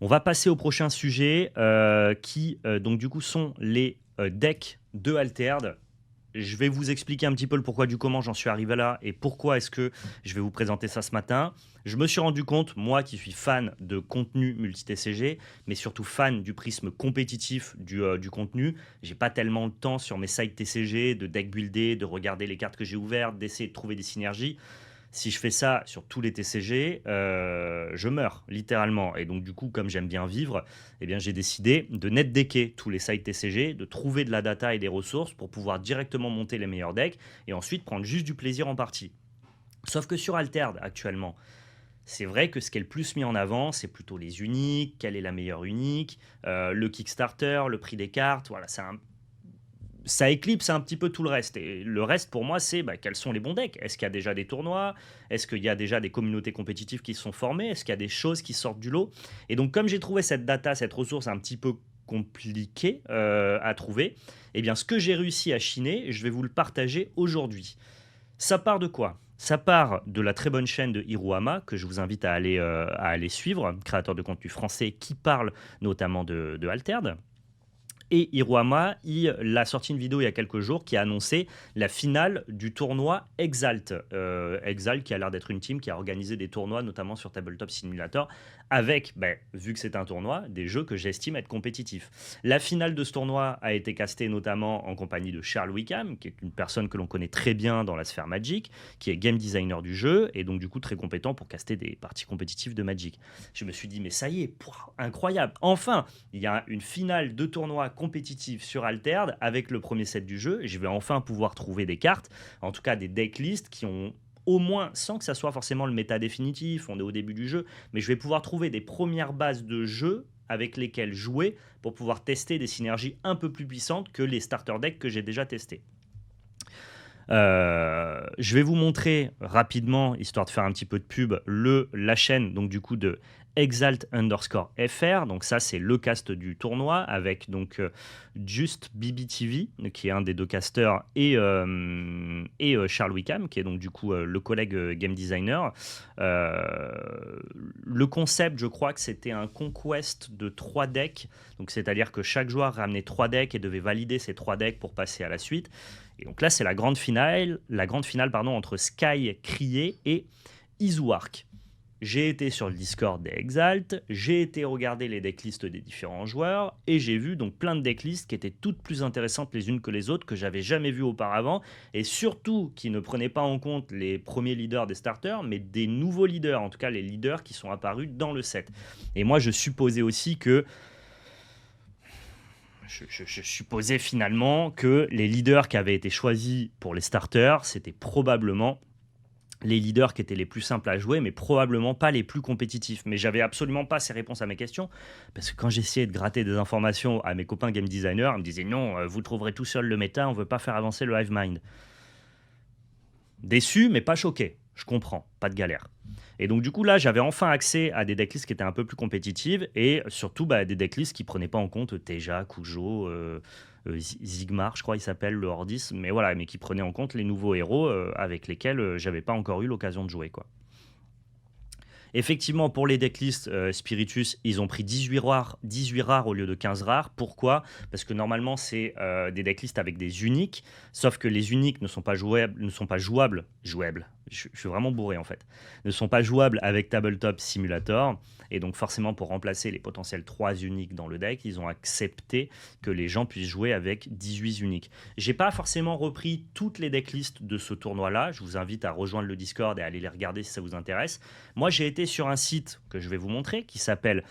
On va passer au prochain sujet qui, donc du coup, sont les decks de Altered. Je vais vous expliquer un petit peu le pourquoi du comment j'en suis arrivé là et pourquoi est-ce que je vais vous présenter ça ce matin. Je me suis rendu compte, moi qui suis fan de contenu multi-TCG, mais surtout fan du prisme compétitif du contenu, j'ai pas tellement le temps sur mes sites TCG de deck builder, de regarder les cartes que j'ai ouvertes, d'essayer de trouver des synergies. Si je fais ça sur tous les TCG, je meurs littéralement. Et donc du coup, comme j'aime bien vivre, eh bien, j'ai décidé de net decker tous les sites TCG, de trouver de la data et des ressources pour pouvoir directement monter les meilleurs decks et ensuite prendre juste du plaisir en partie. Sauf que sur Altered actuellement, c'est vrai que ce qui est le plus mis en avant, c'est plutôt les uniques, quelle est la meilleure unique, le Kickstarter, le prix des cartes, voilà, ça éclipse un petit peu tout le reste. Et le reste, pour moi, c'est quels sont les bons decks. Est-ce qu'il y a déjà des tournois? Est-ce qu'il y a déjà des communautés compétitives qui se sont formées? Est-ce qu'il y a des choses qui sortent du lot? Et donc, comme j'ai trouvé cette data, cette ressource un petit peu compliquée à trouver, eh bien, ce que j'ai réussi à chiner, je vais vous le partager aujourd'hui. Ça part de quoi? Ça part de la très bonne chaîne de Hirohama, que je vous invite à aller suivre, créateur de contenu français qui parle notamment de Altered. Et Hirohama, il a sorti une vidéo il y a quelques jours qui a annoncé la finale du tournoi Exalt. Exalt qui a l'air d'être une team qui a organisé des tournois, notamment sur Tabletop Simulator, avec, vu que c'est un tournoi, des jeux que j'estime être compétitifs. La finale de ce tournoi a été castée notamment en compagnie de Charles Wickham, qui est une personne que l'on connaît très bien dans la sphère Magic, qui est game designer du jeu, et donc du coup très compétent pour caster des parties compétitives de Magic. Je me suis dit, mais ça y est, incroyable, enfin, il y a une finale de tournoi compétitif sur Altered avec le premier set du jeu. Je vais enfin pouvoir trouver des cartes, en tout cas des decklists qui ont au moins, sans que ça soit forcément le méta définitif, on est au début du jeu, mais je vais pouvoir trouver des premières bases de jeu avec lesquelles jouer pour pouvoir tester des synergies un peu plus puissantes que les starter decks que j'ai déjà testés. Je vais vous montrer rapidement, histoire de faire un petit peu de pub, la chaîne donc du coup de Exalt_FR. Donc ça c'est le cast du tournoi avec donc Just BBTV qui est un des deux casters et Charles Wickham qui est donc du coup le collègue game designer. Le concept, je crois que c'était un conquest de 3 decks. Donc c'est-à-dire que chaque joueur ramenait 3 decks et devait valider ces 3 decks pour passer à la suite. Et donc là, c'est la grande finale pardon, entre Sky Crié et Izuark. J'ai été sur le Discord des Exalt, j'ai été regarder les decklists des différents joueurs et j'ai vu donc plein de decklists qui étaient toutes plus intéressantes les unes que les autres, que j'avais jamais vues auparavant et surtout qui ne prenaient pas en compte les premiers leaders des starters, mais des nouveaux leaders, en tout cas les leaders qui sont apparus dans le set. Et moi, je supposais aussi que je supposais finalement que les leaders qui avaient été choisis pour les starters, c'était probablement les leaders qui étaient les plus simples à jouer, mais probablement pas les plus compétitifs. Mais j'avais absolument pas ces réponses à mes questions, parce que quand j'essayais de gratter des informations à mes copains game designers, ils me disaient non, vous trouverez tout seul le méta, on veut pas faire avancer le hive mind. Déçu, mais pas choqué. Je comprends, pas de galère. Et donc du coup là, j'avais enfin accès à des decklists qui étaient un peu plus compétitives et surtout des decklists qui prenaient pas en compte Teja, Kujo, Zigmar, je crois il s'appelle le Hordis, mais voilà, mais qui prenaient en compte les nouveaux héros avec lesquels j'avais pas encore eu l'occasion de jouer quoi. Effectivement, pour les decklists Spiritus, ils ont pris 18 rares au lieu de 15 rares. Pourquoi? Parce que normalement, c'est des decklists avec des uniques, sauf que les uniques ne sont pas jouables. Je suis vraiment bourré en fait. Ne sont pas jouables avec Tabletop Simulator. Et donc, forcément, pour remplacer les potentiels 3 uniques dans le deck, ils ont accepté que les gens puissent jouer avec 18 uniques. J'ai pas forcément repris toutes les decklists de ce tournoi-là. Je vous invite à rejoindre le Discord et à aller les regarder si ça vous intéresse. Moi, j'ai été sur un site que je vais vous montrer qui s'appelle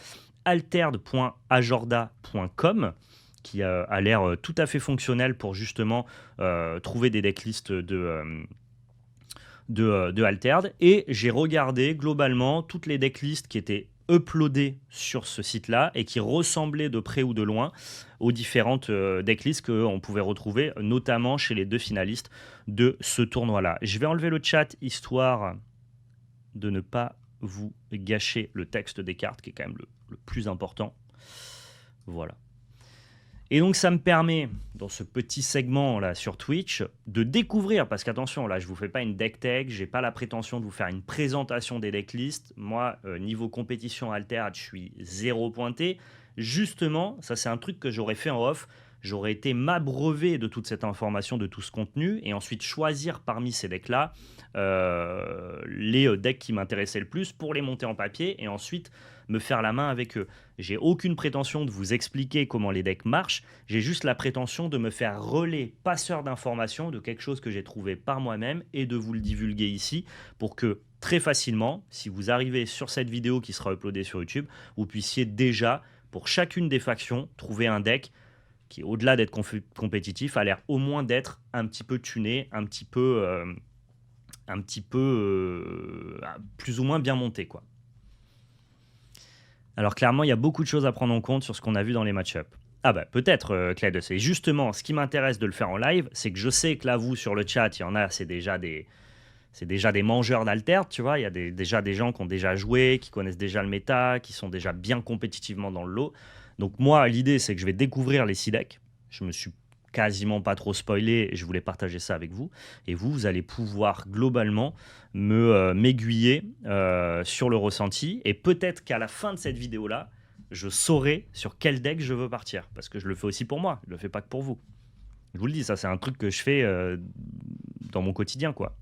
altered.ajorda.com qui a l'air tout à fait fonctionnel pour justement trouver des decklists de Altered. Et j'ai regardé globalement toutes les decklists qui étaient uploadées sur ce site-là et qui ressemblaient de près ou de loin aux différentes decklists qu'on pouvait retrouver, notamment chez les 2 finalistes de ce tournoi-là. Je vais enlever le chat histoire de ne pas vous gâcher le texte des cartes, qui est quand même le plus important. Voilà. Et donc ça me permet, dans ce petit segment là sur Twitch, de découvrir, parce qu'attention, là je vous fais pas une deck tech, j'ai pas la prétention de vous faire une présentation des decklists. Moi, niveau compétition altered, je suis zéro pointé. Justement, ça c'est un truc que j'aurais fait en off. J'aurais été m'abreuver de toute cette information, de tout ce contenu, et ensuite choisir parmi ces decks-là les decks qui m'intéressaient le plus pour les monter en papier, et ensuite me faire la main avec eux. J'ai aucune prétention de vous expliquer comment les decks marchent, j'ai juste la prétention de me faire relais passeur d'informations de quelque chose que j'ai trouvé par moi-même et de vous le divulguer ici pour que très facilement, si vous arrivez sur cette vidéo qui sera uploadée sur YouTube, vous puissiez déjà, pour chacune des factions, trouver un deck qui, au-delà d'être compétitif, a l'air au moins d'être un petit peu tuné, un petit peu plus ou moins bien monté, quoi. Alors clairement, il y a beaucoup de choses à prendre en compte sur ce qu'on a vu dans les match-up. Ah bah peut-être, Cled, c'est justement ce qui m'intéresse de le faire en live, c'est que je sais que là, vous, sur le chat, il y en a, c'est déjà des mangeurs d'alter, tu vois, il y a déjà des gens qui ont déjà joué, qui connaissent déjà le méta, qui sont déjà bien compétitivement dans le lot. Donc moi, l'idée, c'est que je vais découvrir les 6 decks. Je me suis quasiment pas trop spoilé et je voulais partager ça avec vous. Et vous, vous allez pouvoir globalement m'aiguiller sur le ressenti. Et peut-être qu'à la fin de cette vidéo-là, je saurai sur quel deck je veux partir. Parce que je le fais aussi pour moi, je le fais pas que pour vous. Je vous le dis, ça c'est un truc que je fais dans mon quotidien, quoi.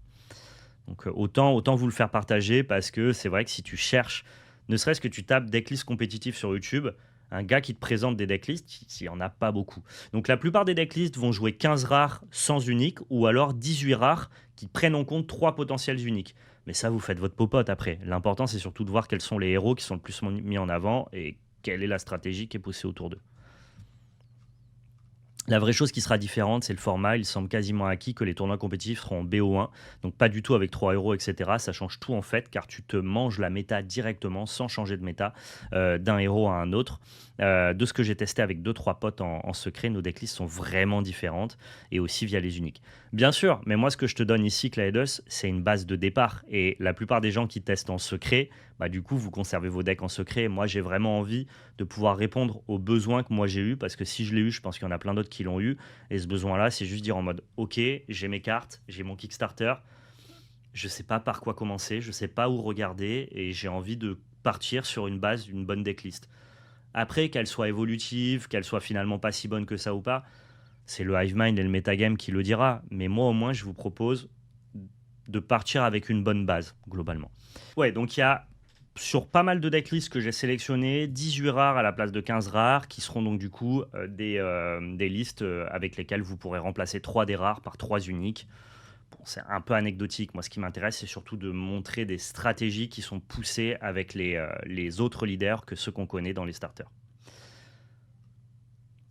Donc autant vous le faire partager, parce que c'est vrai que si tu cherches, ne serait-ce que tu tapes decklist compétitif sur YouTube, un gars qui te présente des decklists, il n'y en a pas beaucoup. Donc la plupart des decklists vont jouer 15 rares sans unique, ou alors 18 rares qui prennent en compte 3 potentiels uniques. Mais ça, vous faites votre popote après. L'important, c'est surtout de voir quels sont les héros qui sont le plus mis en avant et quelle est la stratégie qui est poussée autour d'eux. La vraie chose qui sera différente, c'est le format. Il semble quasiment acquis que les tournois compétitifs seront en BO1, donc pas du tout avec 3 héros, etc. Ça change tout en fait, car tu te manges la méta directement, sans changer de méta, d'un héros à un autre. De ce que j'ai testé avec 2-3 potes en secret, nos decklists sont vraiment différentes, et aussi via les uniques. Bien sûr, mais moi ce que je te donne ici, Claedos, c'est une base de départ, et la plupart des gens qui testent en secret, bah, du coup vous conservez vos decks en secret. Moi j'ai vraiment envie de pouvoir répondre aux besoins que moi j'ai eu, parce que si je l'ai eu, je pense qu'il y en a plein d'autres qui l'ont eu, et ce besoin-là, c'est juste dire en mode ok, j'ai mes cartes, j'ai mon Kickstarter, je sais pas par quoi commencer, je sais pas où regarder, et j'ai envie de partir sur une base, une bonne decklist. Après, qu'elle soit évolutive, qu'elle soit finalement pas si bonne que ça ou pas, c'est le hive mind et le metagame qui le dira, mais moi au moins je vous propose de partir avec une bonne base globalement. Ouais, donc il y a sur pas mal de decklists que j'ai sélectionné, 18 rares à la place de 15 rares, qui seront donc du coup des listes avec lesquelles vous pourrez remplacer 3 des rares par 3 uniques. Bon, c'est un peu anecdotique. Moi, ce qui m'intéresse, c'est surtout de montrer des stratégies qui sont poussées avec les autres leaders que ceux qu'on connaît dans les starters.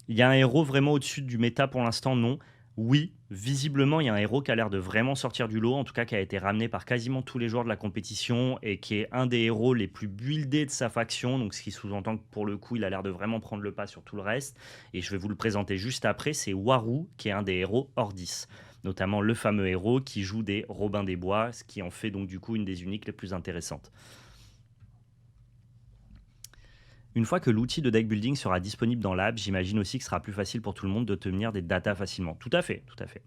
Il y a un héros vraiment au-dessus du méta pour l'instant? Non. Oui, visiblement, il y a un héros qui a l'air de vraiment sortir du lot, en tout cas qui a été ramené par quasiment tous les joueurs de la compétition et qui est un des héros les plus buildés de sa faction, donc ce qui sous-entend que pour le coup, il a l'air de vraiment prendre le pas sur tout le reste. Et je vais vous le présenter juste après, c'est Waru, qui est un des héros Ordis, notamment le fameux héros qui joue des Robins des Bois, ce qui en fait donc du coup une des uniques les plus intéressantes. Une fois que l'outil de deck building sera disponible dans l'app, j'imagine aussi que ce sera plus facile pour tout le monde de tenir des datas facilement. Tout à fait, tout à fait.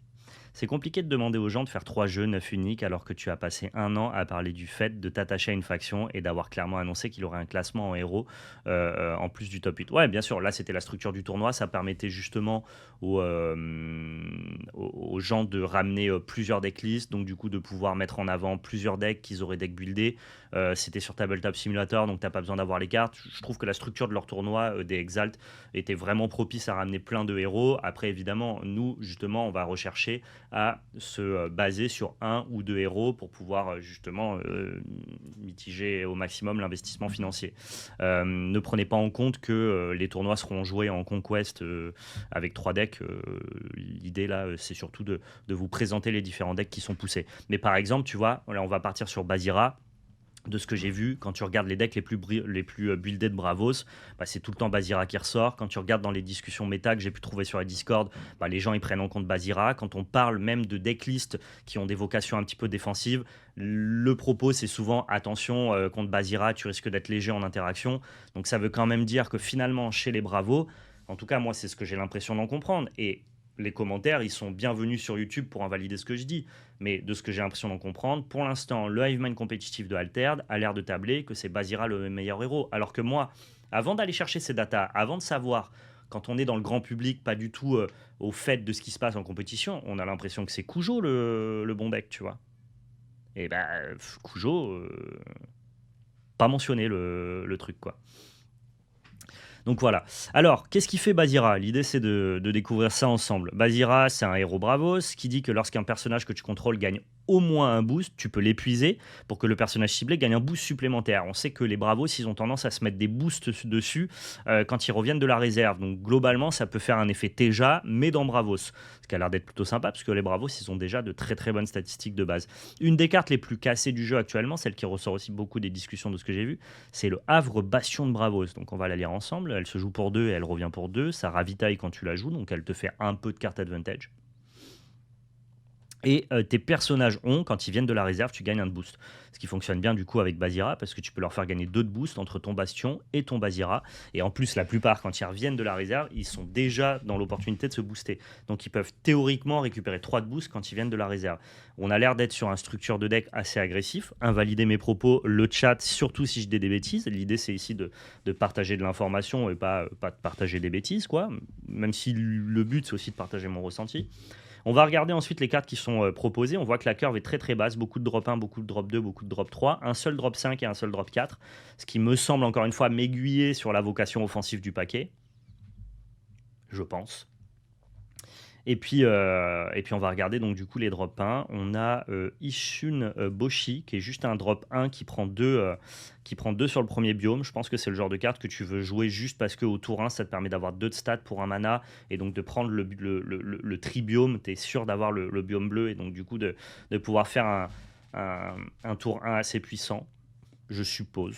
C'est compliqué de demander aux gens de faire 3 jeux 9 uniques alors que tu as passé 1 an à parler du fait de t'attacher à une faction et d'avoir clairement annoncé qu'il aurait un classement en héros en plus du top 8. Ouais, bien sûr, là c'était la structure du tournoi, ça permettait justement aux gens de ramener plusieurs decklists, donc du coup de pouvoir mettre en avant plusieurs decks qu'ils auraient deck buildés. C'était sur Tabletop Simulator, donc t'as pas besoin d'avoir les cartes. Je trouve que la structure de leur tournoi des Exalt était vraiment propice à ramener plein de héros. Après évidemment, nous justement on va rechercher à se baser sur 1 ou 2 héros pour pouvoir justement mitiger au maximum l'investissement financier. Ne prenez pas en compte que les tournois seront joués en Conquest avec 3 decks. L'idée là, c'est surtout de vous présenter les différents decks qui sont poussés. Mais par exemple, tu vois, là on va partir sur Basira. De ce que j'ai vu, quand tu regardes les decks les plus buildés de Bravos, bah, c'est tout le temps Basira qui ressort. Quand tu regardes dans les discussions méta que j'ai pu trouver sur les Discord, bah, les gens ils prennent en compte Basira. Quand on parle même de decklists qui ont des vocations un petit peu défensives, le propos c'est souvent attention, contre Basira, tu risques d'être léger en interaction. Donc ça veut quand même dire que finalement chez les Bravos, En tout cas, moi, c'est ce que j'ai l'impression d'en comprendre. Et les commentaires, ils sont bienvenus sur YouTube pour invalider ce que je dis. Mais de ce que j'ai l'impression d'en comprendre, pour l'instant, le Hivemind compétitif de Altered a l'air de tabler que c'est Basira le meilleur héros. Alors que moi, avant d'aller chercher ces datas, avant de savoir, quand on est dans le grand public, pas du tout au fait de ce qui se passe en compétition, on a l'impression que c'est Kujo le bon deck, tu vois. Et ben, Kujo, pas mentionné le truc, quoi. Donc voilà. Alors, qu'est-ce qui fait Basira? L'idée, c'est de découvrir ça ensemble. Basira, c'est un héros Bravos qui dit que lorsqu'un personnage que tu contrôles gagne au moins un boost, tu peux l'épuiser pour que le personnage ciblé gagne un boost supplémentaire. On sait que les Bravos, ils ont tendance à se mettre des boosts dessus quand ils reviennent de la réserve. Donc globalement, ça peut faire un effet Teja, mais dans Bravos. Ce qui a l'air d'être plutôt sympa, parce que les Bravos, ils ont déjà de très très bonnes statistiques de base. Une des cartes les plus cassées du jeu actuellement, celle qui ressort aussi beaucoup des discussions de ce que j'ai vu, c'est le Havre Bastion de Bravos. Donc on va la lire ensemble. Elle se joue pour 2 et elle revient pour 2. Ça ravitaille quand tu la joues, donc elle te fait un peu de carte advantage. Et tes personnages ont, quand ils viennent de la réserve, tu gagnes un de boost. Ce qui fonctionne bien du coup avec Basira, parce que tu peux leur faire gagner 2 de boost entre ton Bastion et ton Basira. Et en plus, la plupart, quand ils reviennent de la réserve, ils sont déjà dans l'opportunité de se booster. Donc ils peuvent théoriquement récupérer 3 de boost quand ils viennent de la réserve. On a l'air d'être sur un structure de deck assez agressif. Invalider mes propos, le chat, surtout si je dis des bêtises. L'idée, c'est ici de partager de l'information et pas de partager des bêtises, quoi. Même si le but, c'est aussi de partager mon ressenti. On va regarder ensuite les cartes qui sont proposées. On voit que la curve est très très basse. Beaucoup de drop 1, beaucoup de drop 2, beaucoup de drop 3. Un seul drop 5 et un seul drop 4. Ce qui me semble encore une fois m'aiguiller sur la vocation offensive du paquet. Je pense. Et puis on va regarder donc du coup les drop 1. On a Ishun Boshi qui est juste un drop 1 qui prend 2 sur le premier biome. Je pense que c'est le genre de carte que tu veux jouer juste parce qu'au tour 1 ça te permet d'avoir 2 de stats pour un mana et donc de prendre le tri-biome. Tu es sûr d'avoir le biome bleu et donc du coup de pouvoir faire un tour 1 assez puissant, je suppose.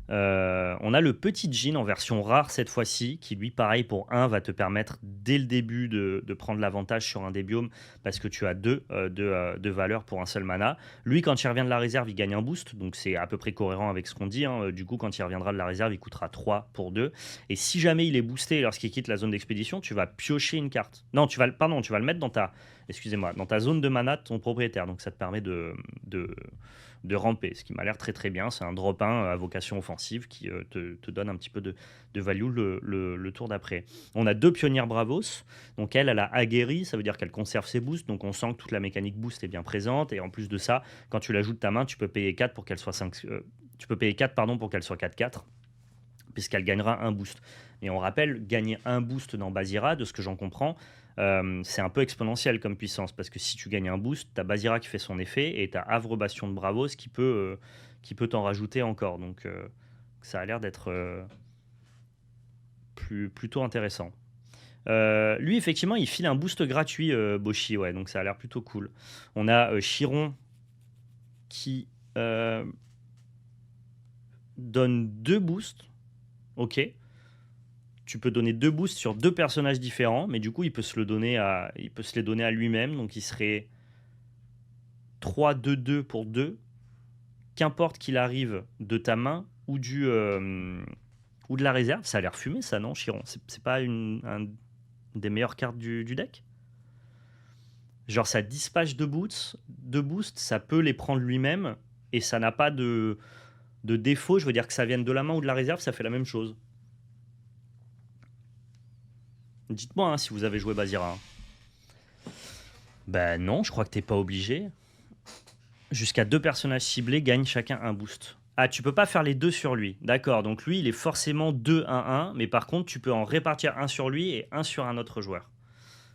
On a le petit Jin en version rare cette fois-ci, qui lui, pareil, pour 1, va te permettre dès le début de prendre l'avantage sur un des biomes, parce que tu as 2 de valeur pour un seul mana. Lui, quand il revient de la réserve, il gagne un boost, donc c'est à peu près cohérent avec ce qu'on dit. Hein. Du coup, quand il reviendra de la réserve, il coûtera 3 pour 2. Et si jamais il est boosté lorsqu'il quitte la zone d'expédition, tu vas piocher une carte. Non, tu vas le mettre dans dans ta zone de mana de ton propriétaire. Donc ça te permet de ramper, ce qui m'a l'air très très bien. C'est un drop 1 à vocation offensive qui te donne un petit peu de value le tour d'après. On a 2 pionnières Bravos. Donc elle a aguerri, ça veut dire qu'elle conserve ses boosts. Donc on sent que toute la mécanique boost est bien présente. Et en plus de ça, quand tu l'ajoutes de ta main, tu peux payer 4 pour qu'elle soit 5. Tu peux payer 4 pardon, pour qu'elle soit 4-4 puisqu'elle gagnera un boost. Et on rappelle, gagner un boost dans Basira, de ce que j'en comprends, c'est un peu exponentiel comme puissance, parce que si tu gagnes un boost, tu as Basira qui fait son effet, et tu as Havre Bastion de Bravos qui peut t'en rajouter encore. Donc ça a l'air d'être plutôt intéressant. Lui, effectivement, il file un boost gratuit, Boshi, ouais, donc ça a l'air plutôt cool. On a Chiron qui donne 2 boosts. Ok. Tu peux donner 2 boosts sur 2 personnages différents, mais du coup, il peut se les donner à lui-même. Donc, il serait 3-2-2 pour 2. Qu'importe qu'il arrive de ta main ou ou de la réserve. Ça a l'air fumé, ça, non, Chiron? C'est pas une des meilleures cartes du deck? Genre, ça dispatch de boosts, ça peut les prendre lui-même, et ça n'a pas de défaut. Je veux dire que ça vienne de la main ou de la réserve, ça fait la même chose. Dites-moi hein, si vous avez joué Basira. Ben non, je crois que t'es pas obligé. Jusqu'à 2 personnages ciblés gagnent chacun un boost. Ah, tu peux pas faire les deux sur lui. D'accord, donc lui, il est forcément 2-1-1, mais par contre, tu peux en répartir un sur lui et un sur un autre joueur.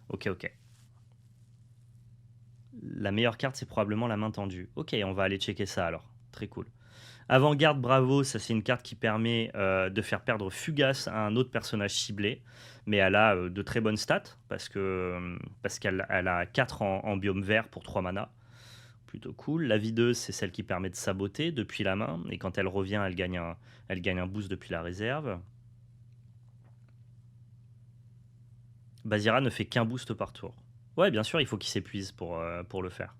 Ok, ok. La meilleure carte, c'est probablement la main tendue. Ok, on va aller checker ça alors. Très cool. Avant-garde Bravo, ça c'est une carte qui permet de faire perdre Fugace à un autre personnage ciblé, mais elle a de très bonnes stats parce qu'elle a 4 en biome vert pour 3 mana. Plutôt cool. La videuse, c'est celle qui permet de saboter depuis la main, et quand elle revient, elle gagne un boost depuis la réserve. Basira ne fait qu'un boost par tour. Ouais, bien sûr, il faut qu'il s'épuise pour le faire.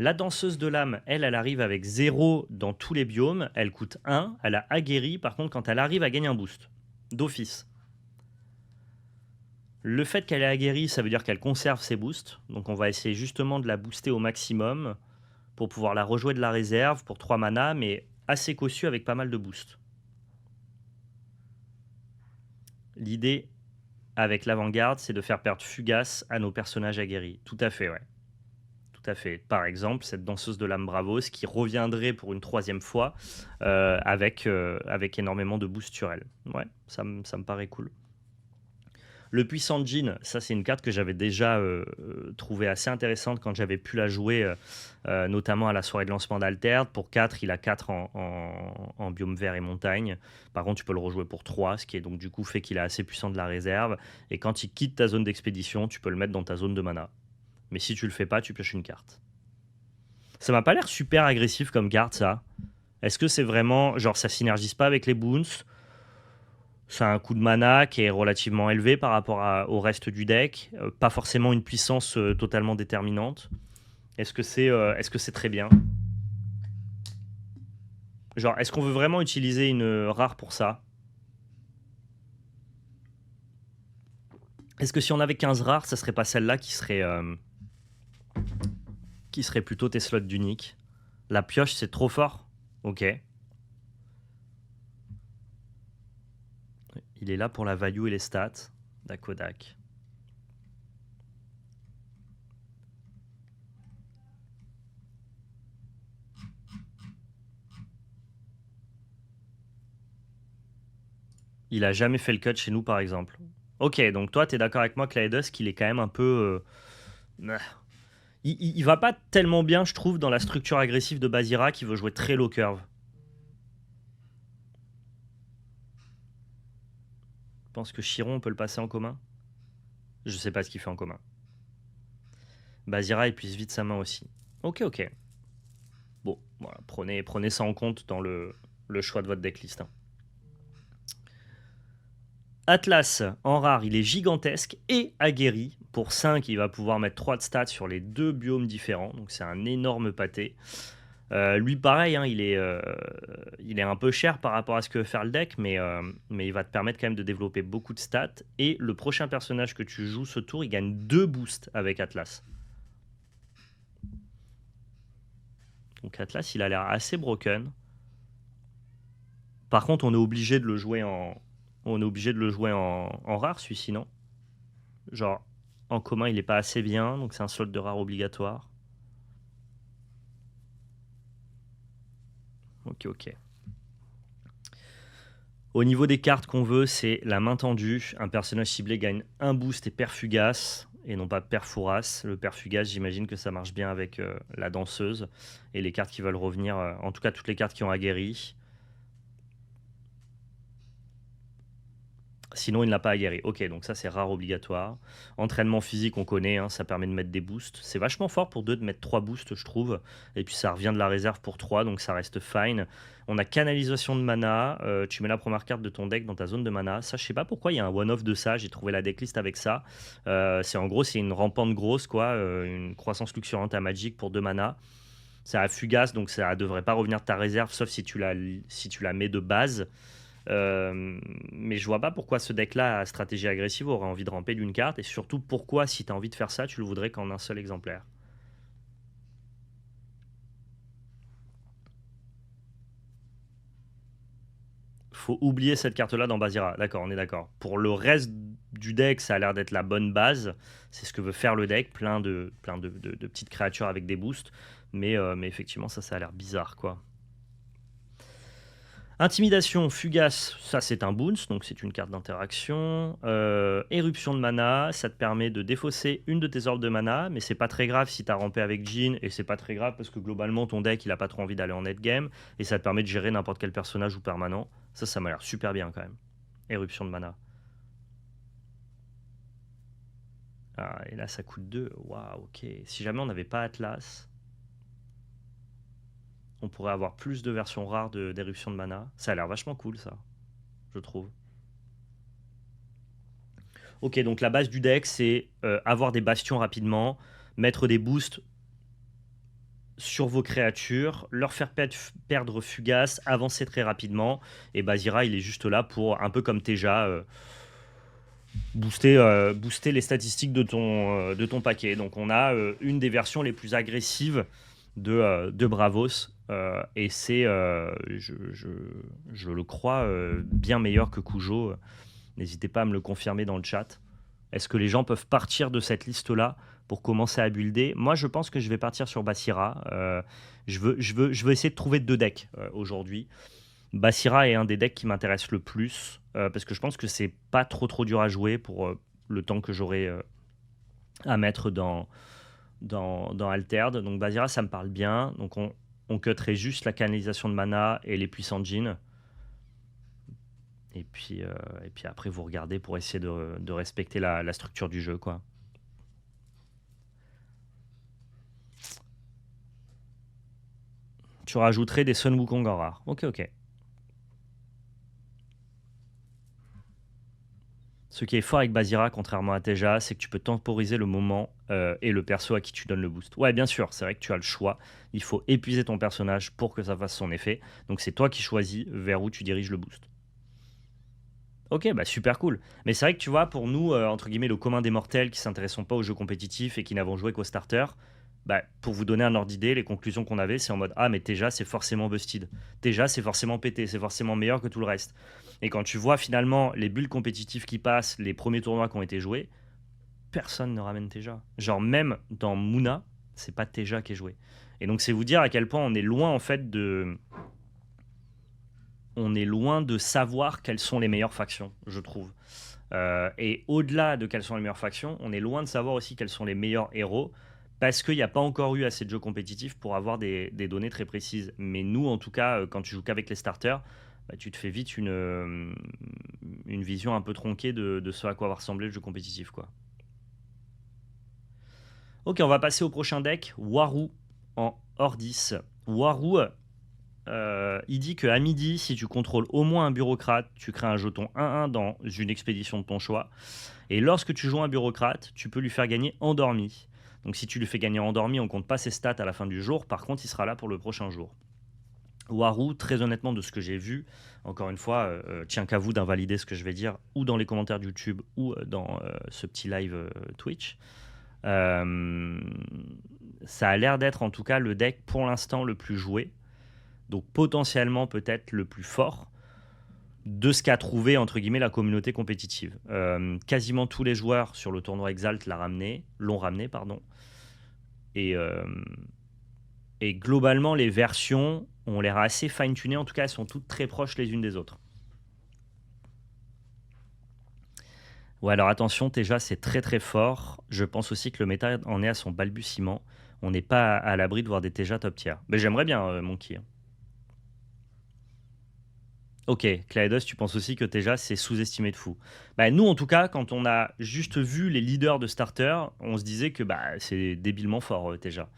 La danseuse de l'âme, elle arrive avec 0 dans tous les biomes. Elle coûte 1. Elle a aguerri. Par contre, quand elle arrive, elle gagne un boost. D'office. Le fait qu'elle ait aguerri, ça veut dire qu'elle conserve ses boosts. Donc on va essayer justement de la booster au maximum pour pouvoir la rejouer de la réserve pour 3 mana, mais assez cossu avec pas mal de boosts. L'idée avec l'avant-garde, c'est de faire perdre Fugace à nos personnages aguerris. Tout à fait, ouais. Tout à fait. Par exemple, cette danseuse de l'âme Bravos qui reviendrait pour une 3e fois avec énormément de boost sur elle. Ouais, ça me paraît cool. Le puissant Djinn, ça c'est une carte que j'avais déjà trouvée assez intéressante quand j'avais pu la jouer, notamment à la soirée de lancement d'Alterd. Pour 4, il a 4 en biome vert et montagne. Par contre, tu peux le rejouer pour 3, ce qui est donc du coup fait qu'il est assez puissant de la réserve. Et quand il quitte ta zone d'expédition, tu peux le mettre dans ta zone de mana. Mais si tu le fais pas, tu pioches une carte. Ça m'a pas l'air super agressif comme carte, ça. Est-ce que c'est vraiment... Genre, ça synergise pas avec les boons? Ça a un coût de mana qui est relativement élevé par rapport au reste du deck. Pas forcément une puissance totalement déterminante. Est-ce que c'est très bien? Genre, est-ce qu'on veut vraiment utiliser une rare pour ça? Est-ce que si on avait 15 rares, ça serait pas celle-là qui serait plutôt tes slots d'unique? La pioche, c'est trop fort? Ok. Il est là pour la value et les stats. Dakodak. Il a jamais fait le cut chez nous, par exemple. Ok, donc toi, tu es d'accord avec moi que Laedusk, il est quand même un peu... il va pas tellement bien, je trouve, dans la structure agressive de Basira qui veut jouer très low curve. Je pense que Chiron, on peut le passer en commun. Je sais pas ce qu'il fait en commun. Basira, il puise vite sa main aussi. Ok, ok. Bon, voilà, prenez ça en compte dans le choix de votre decklist. Hein. Atlas, en rare, il est gigantesque et aguerri. Pour 5, il va pouvoir mettre 3 de stats sur les 2 biomes différents. Donc c'est un énorme pâté. Lui, pareil, hein, il est un peu cher par rapport à ce que veut faire le deck, mais il va te permettre quand même de développer beaucoup de stats. Et le prochain personnage que tu joues ce tour, il gagne 2 boosts avec Atlas. Donc Atlas, il a l'air assez broken. Par contre, on est obligé de le jouer en rare, celui-ci, non? Genre, en commun, il est pas assez bien, donc c'est un solde de rare obligatoire. Ok, ok. Au niveau des cartes qu'on veut, c'est la main tendue. Un personnage ciblé gagne un boost et perd Fugace, et non pas perd Fouras. Le perd Fugace, j'imagine que ça marche bien avec la danseuse. Et les cartes qui veulent revenir, en tout cas toutes les cartes qui ont aguerri. Sinon, il n'a pas aguerri. Ok, donc ça, c'est rare obligatoire. Entraînement physique, on connaît, hein, ça permet de mettre des boosts. C'est vachement fort pour 2 de mettre 3 boosts, je trouve. Et puis, ça revient de la réserve pour 3, donc ça reste fine. On a canalisation de mana. Tu mets la première carte de ton deck dans ta zone de mana. Ça, je sais pas pourquoi il y a un one-off de ça. J'ai trouvé la decklist avec ça. C'est en gros, c'est une rampante grosse, quoi. Une croissance luxuriante à Magic pour 2 mana. Ça a Fugace, donc ça devrait pas revenir de ta réserve, sauf si tu la mets de base. Mais je vois pas pourquoi ce deck-là à stratégie agressive aurait envie de ramper d'une carte, et surtout pourquoi, si tu as envie de faire ça, tu le voudrais qu'en un seul exemplaire. Faut oublier cette carte-là dans Basira. D'accord, on est d'accord. Pour le reste du deck, ça a l'air d'être la bonne base. C'est ce que veut faire le deck, plein de petites créatures avec des boosts. Mais effectivement, ça a l'air bizarre, quoi. Intimidation, Fugace, ça c'est un bounce, donc c'est une carte d'interaction. Éruption de mana, ça te permet de défausser une de tes orbes de mana, mais c'est pas très grave si t'as rampé avec Djinn, et c'est pas très grave parce que globalement ton deck il a pas trop envie d'aller en net game, et ça te permet de gérer n'importe quel personnage ou permanent. Ça m'a l'air super bien quand même. Éruption de mana. Ah, et là ça coûte 2. Waouh, ok. Si jamais on n'avait pas Atlas, on pourrait avoir plus de versions rares d'éruption de mana. Ça a l'air vachement cool ça, je trouve. Ok, donc la base du deck, c'est avoir des bastions rapidement, mettre des boosts sur vos créatures, leur faire perdre Fugace, avancer très rapidement. Et Basira, il est juste là pour, un peu comme Teja, booster les statistiques de ton paquet. Donc on a une des versions les plus agressives de Bravos. Et c'est, je le crois, bien meilleur que Kujo. N'hésitez pas à me le confirmer dans le chat. Est-ce que les gens peuvent partir de cette liste-là pour commencer à builder? Moi, je pense que je vais partir sur Basira. Je veux essayer de trouver deux decks aujourd'hui. Basira est un des decks qui m'intéresse le plus parce que je pense que c'est pas trop dur à jouer pour le temps que j'aurai à mettre dans Altered. Donc Basira, ça me parle bien. Donc on cutterait juste la canalisation de mana et les puissants jeans. Et puis après, vous regardez pour essayer de respecter la structure du jeu, quoi. Tu rajouterais des Sun Wukong en rare. Ok. Ce qui est fort avec Basira, contrairement à Teja, c'est que tu peux temporiser le moment et le perso à qui tu donnes le boost. Ouais, bien sûr, c'est vrai que tu as le choix. Il faut épuiser ton personnage pour que ça fasse son effet. Donc c'est toi qui choisis vers où tu diriges le boost. Ok, bah super cool. Mais c'est vrai que tu vois, pour nous, entre guillemets, le commun des mortels qui s'intéressons pas aux jeux compétitifs et qui n'avons joué qu'au starter, bah, pour vous donner un ordre d'idée, les conclusions qu'on avait, c'est en mode ah, mais Teja, c'est forcément busted. Teja, c'est forcément pété, c'est forcément meilleur que tout le reste. Et quand tu vois finalement les bulles compétitives qui passent, les premiers tournois qui ont été joués, personne ne ramène Teja. Genre, même dans Muna, c'est pas Teja qui est joué. Et donc, c'est vous dire à quel point on est loin en fait de savoir quelles sont les meilleures factions, je trouve. Et au-delà de quelles sont les meilleures factions, on est loin de savoir aussi quels sont les meilleurs héros, parce qu'il n'y a pas encore eu assez de jeux compétitifs pour avoir des données très précises. Mais nous, en tout cas, quand tu joues qu'avec les starters, bah, tu te fais vite une vision un peu tronquée de ce à quoi va ressembler le jeu compétitif, quoi. Ok, on va passer au prochain deck, Waru en Ordis. Waru, il dit qu'à midi, si tu contrôles au moins un bureaucrate, tu crées un jeton 1-1 dans une expédition de ton choix. Et lorsque tu joues un bureaucrate, tu peux lui faire gagner endormi. Donc si tu lui fais gagner endormi, on compte pas ses stats à la fin du jour. Par contre, il sera là pour le prochain jour. Waru, très honnêtement, de ce que j'ai vu, encore une fois, tiens qu'à vous d'invalider ce que je vais dire, ou dans les commentaires de YouTube, ou dans ce petit live Twitch. Ça a l'air d'être en tout cas le deck pour l'instant le plus joué. Donc potentiellement peut-être le plus fort de ce qu'a trouvé entre guillemets la communauté compétitive. Quasiment tous les joueurs sur le tournoi Exalt l'ont ramené, pardon. Et globalement les versions ont l'air assez fine-tunées, en tout cas elles sont toutes très proches les unes des autres. Ouais, alors attention, Teja c'est très fort. Je pense aussi que le méta en est à son balbutiement. On n'est pas à l'abri de voir des Teja top tier. Mais j'aimerais bien Monkey. Ok, Claydos, tu penses aussi que Teja c'est sous-estimé de fou. Bah, nous, en tout cas, quand on a juste vu les leaders de starter, on se disait que bah, c'est débilement fort, Teja.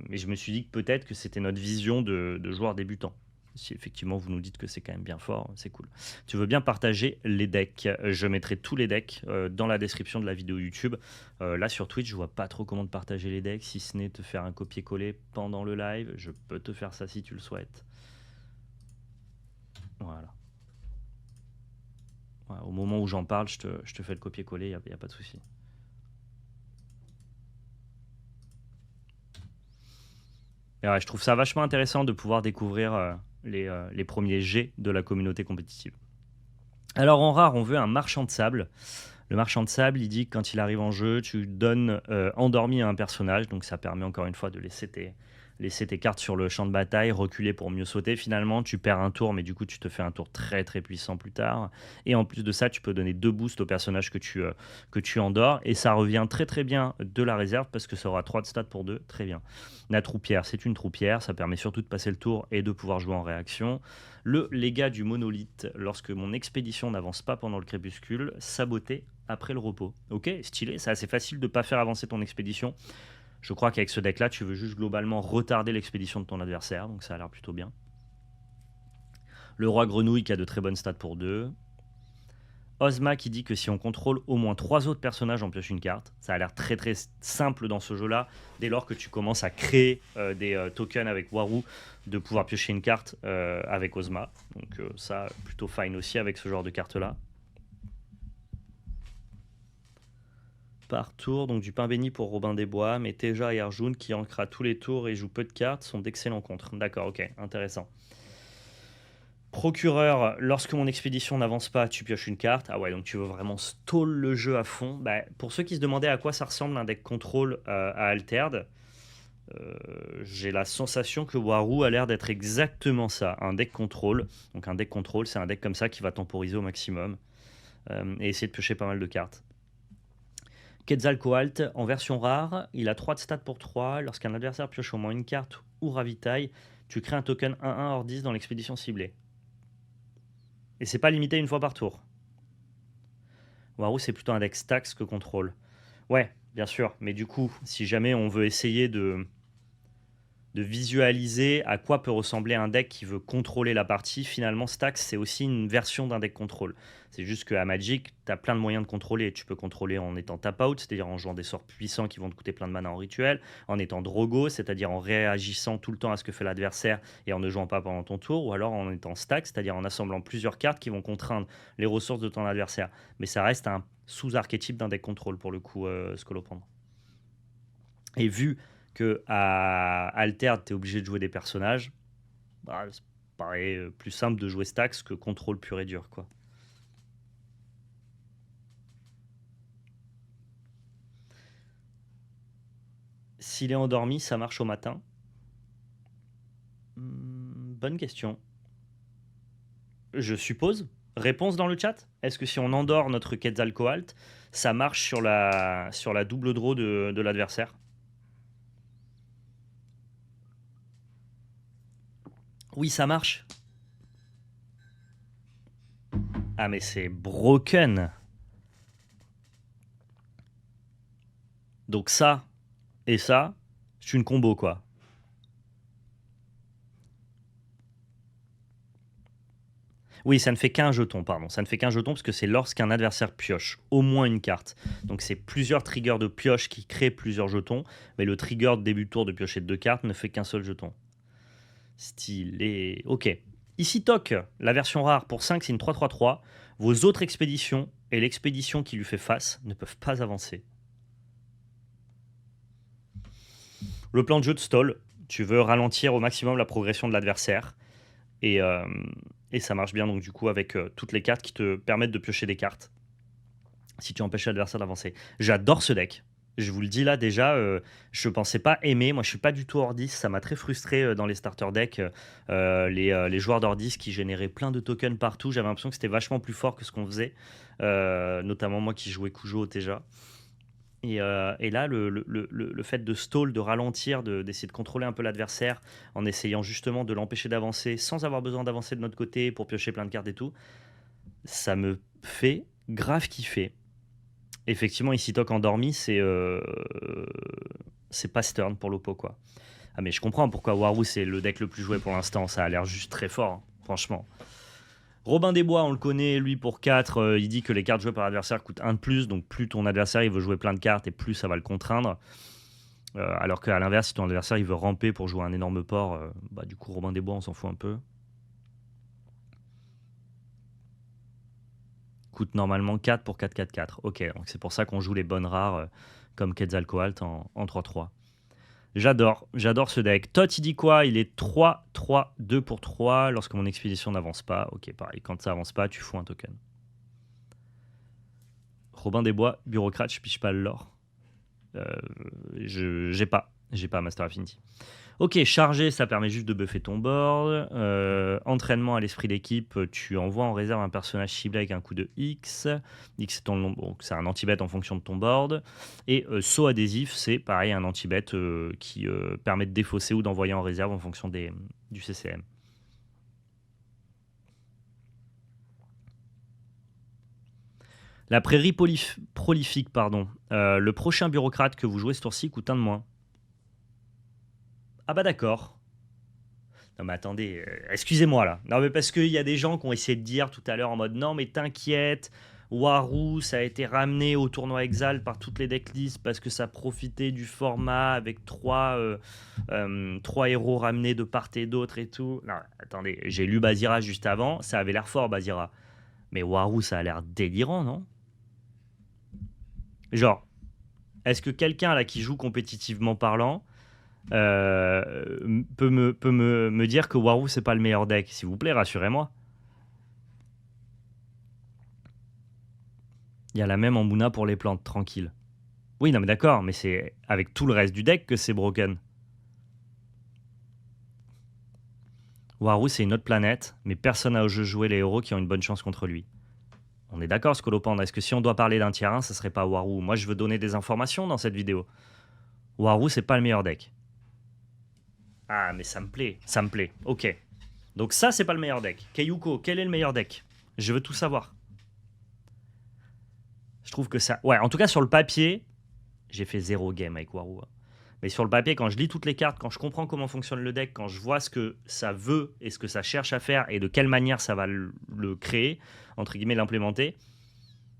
Mais je me suis dit que peut-être que c'était notre vision de joueurs débutants. Si effectivement vous nous dites que c'est quand même bien fort, c'est cool. Tu veux bien partager les decks? Je mettrai tous les decks dans la description de la vidéo YouTube. Là sur Twitch, je vois pas trop comment te partager les decks, si ce n'est te faire un copier-coller pendant le live. Je peux te faire ça si tu le souhaites. Voilà. Ouais, au moment où j'en parle, je te fais le copier-coller, il n'y a pas de souci. Et ouais, je trouve ça vachement intéressant de pouvoir découvrir les premiers jets de la communauté compétitive. Alors en rare, on veut un marchand de sable. Le marchand de sable, il dit que quand il arrive en jeu, tu donnes endormi à un personnage, donc ça permet encore une fois de laisser tes cartes sur le champ de bataille, reculer pour mieux sauter. Finalement, tu perds un tour, mais du coup, tu te fais un tour très puissant plus tard. Et en plus de ça, tu peux donner 2 boosts au personnage que tu endors. Et ça revient très bien de la réserve parce que ça aura 3 de stats pour 2. Très bien. La troupière, c'est une troupière. Ça permet surtout de passer le tour et de pouvoir jouer en réaction. Le légat du monolithe, lorsque mon expédition n'avance pas pendant le crépuscule, saboté après le repos. Ok, stylé. C'est assez facile de ne pas faire avancer ton expédition. Je crois qu'avec ce deck-là, tu veux juste globalement retarder l'expédition de ton adversaire, donc ça a l'air plutôt bien. Le roi grenouille qui a de très bonnes stats pour 2. Ozma qui dit que si on contrôle au moins 3 autres personnages, on pioche une carte. Ça a l'air très très simple dans ce jeu-là, dès lors que tu commences à créer des tokens avec Waru, de pouvoir piocher une carte avec Ozma. Donc ça, plutôt fine aussi avec ce genre de carte-là. Par tour, donc du pain béni pour Robin des Bois, mais Teja et Arjun qui ancrent à tous les tours et jouent peu de cartes sont d'excellents contres. D'accord, ok, intéressant. Procureur, lorsque mon expédition n'avance pas, tu pioches une carte. Ah ouais, donc tu veux vraiment stall le jeu à fond. Bah, pour ceux qui se demandaient à quoi ça ressemble un deck contrôle à Altered, j'ai la sensation que Waru a l'air d'être exactement ça, un deck contrôle. Donc un deck contrôle, c'est un deck comme ça qui va temporiser au maximum et essayer de piocher pas mal de cartes. Quetzalcoatl, en version rare, il a 3 de stats pour 3. Lorsqu'un adversaire pioche au moins une carte ou ravitaille, tu crées un token 1-1 hors 10 dans l'expédition ciblée. Et c'est pas limité une fois par tour. Waru, c'est plutôt un deck stacks que contrôle. Ouais, bien sûr, mais du coup, si jamais on veut essayer de visualiser à quoi peut ressembler un deck qui veut contrôler la partie, finalement Stax c'est aussi une version d'un deck contrôle. C'est juste qu'à Magic, tu as plein de moyens de contrôler. Tu peux contrôler en étant tap out, c'est-à-dire en jouant des sorts puissants qui vont te coûter plein de mana en rituel, en étant drogo, c'est-à-dire en réagissant tout le temps à ce que fait l'adversaire et en ne jouant pas pendant ton tour, ou alors en étant stack, c'est-à-dire en assemblant plusieurs cartes qui vont contraindre les ressources de ton adversaire. Mais ça reste un sous-archétype d'un deck contrôle pour le coup, Scolopendre. Et vu que à Altered, tu es obligé de jouer des personnages, bah, ça paraît plus simple de jouer Stax que contrôle pur et dur, quoi. S'il est endormi, ça marche au matin. Bonne question. Je suppose. Réponse dans le chat. Est-ce que si on endort notre Quetzalcoatl, ça marche sur la double draw de l'adversaire? Oui, ça marche. Ah, mais c'est broken. Donc ça et ça, c'est une combo, quoi. Oui, ça ne fait qu'un jeton, pardon. Ça ne fait qu'un jeton parce que c'est lorsqu'un adversaire pioche au moins une carte. Donc c'est plusieurs triggers de pioche qui créent plusieurs jetons, mais le trigger de début de tour de piocher 2 cartes ne fait qu'un seul jeton. Stylé. Ok. Ici Toc, la version rare pour 5, c'est une 3-3-3. Vos autres expéditions et l'expédition qui lui fait face ne peuvent pas avancer. Le plan de jeu de stall, tu veux ralentir au maximum la progression de l'adversaire. Et ça marche bien donc du coup avec toutes les cartes qui te permettent de piocher des cartes si tu empêches l'adversaire d'avancer. J'adore ce deck. Je vous le dis là déjà, je pensais pas aimer. Moi, je suis pas du tout Ordis. Ça m'a très frustré dans les starter decks. Les joueurs d'Ordis qui généraient plein de tokens partout. J'avais l'impression que c'était vachement plus fort que ce qu'on faisait. Notamment moi qui jouais Kujo au Teja. Et là, le fait de stall, de ralentir, d'essayer de contrôler un peu l'adversaire en essayant justement de l'empêcher d'avancer sans avoir besoin d'avancer de notre côté pour piocher plein de cartes et tout, ça me fait grave kiffer. Effectivement, ici Toc endormi, c'est pas Stern pour l'oppo, quoi. Ah, mais je comprends pourquoi Waru c'est le deck le plus joué pour l'instant. Ça a l'air juste très fort, hein, franchement. Robin des Bois, on le connaît, lui pour 4, il dit que les cartes jouées par l'adversaire coûtent 1 de plus, donc plus ton adversaire il veut jouer plein de cartes et plus ça va le contraindre. Alors qu'à l'inverse, si ton adversaire il veut ramper pour jouer un énorme port, bah, du coup Robin des Bois on s'en fout un peu. Coûte normalement 4 pour 4-4-4. Ok, donc c'est pour ça qu'on joue les bonnes rares comme Quetzalcoatl en 3-3. J'adore ce deck. Tot, il dit quoi? Il est 3-3-2 pour 3 lorsque mon expédition n'avance pas. Ok, pareil, quand ça avance pas, tu fous un token. Robin des Bois, bureaucrate, je piche pas le lore. J'ai pas Master Affinity. Ok, chargé, ça permet juste de buffer ton board. Entraînement à l'esprit d'équipe, tu envoies en réserve un personnage ciblé avec un coup de X. X, c'est c'est un anti-bet en fonction de ton board. Et saut adhésif, c'est pareil, un anti-bet qui permet de défausser ou d'envoyer en réserve en fonction du CCM. La prairie prolifique, pardon. Le prochain bureaucrate que vous jouez ce tour-ci coûte 1 de moins. Ah bah d'accord. Non mais attendez, excusez-moi là. Non mais parce qu'il y a des gens qui ont essayé de dire tout à l'heure en mode non mais t'inquiète, Waru, ça a été ramené au tournoi Exalt par toutes les decklists parce que ça profitait du format avec trois héros ramenés de part et d'autre et tout. Non, attendez, j'ai lu Bazira juste avant, ça avait l'air fort Bazira. Mais Waru, ça a l'air délirant, non? Genre, est-ce que quelqu'un là qui joue compétitivement parlant peut me dire que Waru c'est pas le meilleur deck? S'il vous plaît, rassurez-moi. Il y a la même en Muna pour les plantes, tranquille. Oui, non mais d'accord, mais c'est avec tout le reste du deck que c'est broken. Waru c'est une autre planète, mais personne n'a au jeu joué les héros qui ont une bonne chance contre lui. On est d'accord, Scolopendre, est-ce que si on doit parler d'un tier 1, ce serait pas Waru? Moi je veux donner des informations dans cette vidéo. Waru c'est pas le meilleur deck. Ah mais ça me plaît, ok. Donc ça c'est pas le meilleur deck. Kayuko, quel est le meilleur deck? Je veux tout savoir. Je trouve que ça... Ouais, en tout cas sur le papier, j'ai fait 0 game avec Waru. Mais sur le papier, quand je lis toutes les cartes, quand je comprends comment fonctionne le deck, quand je vois ce que ça veut et ce que ça cherche à faire et de quelle manière ça va le créer, entre guillemets l'implémenter,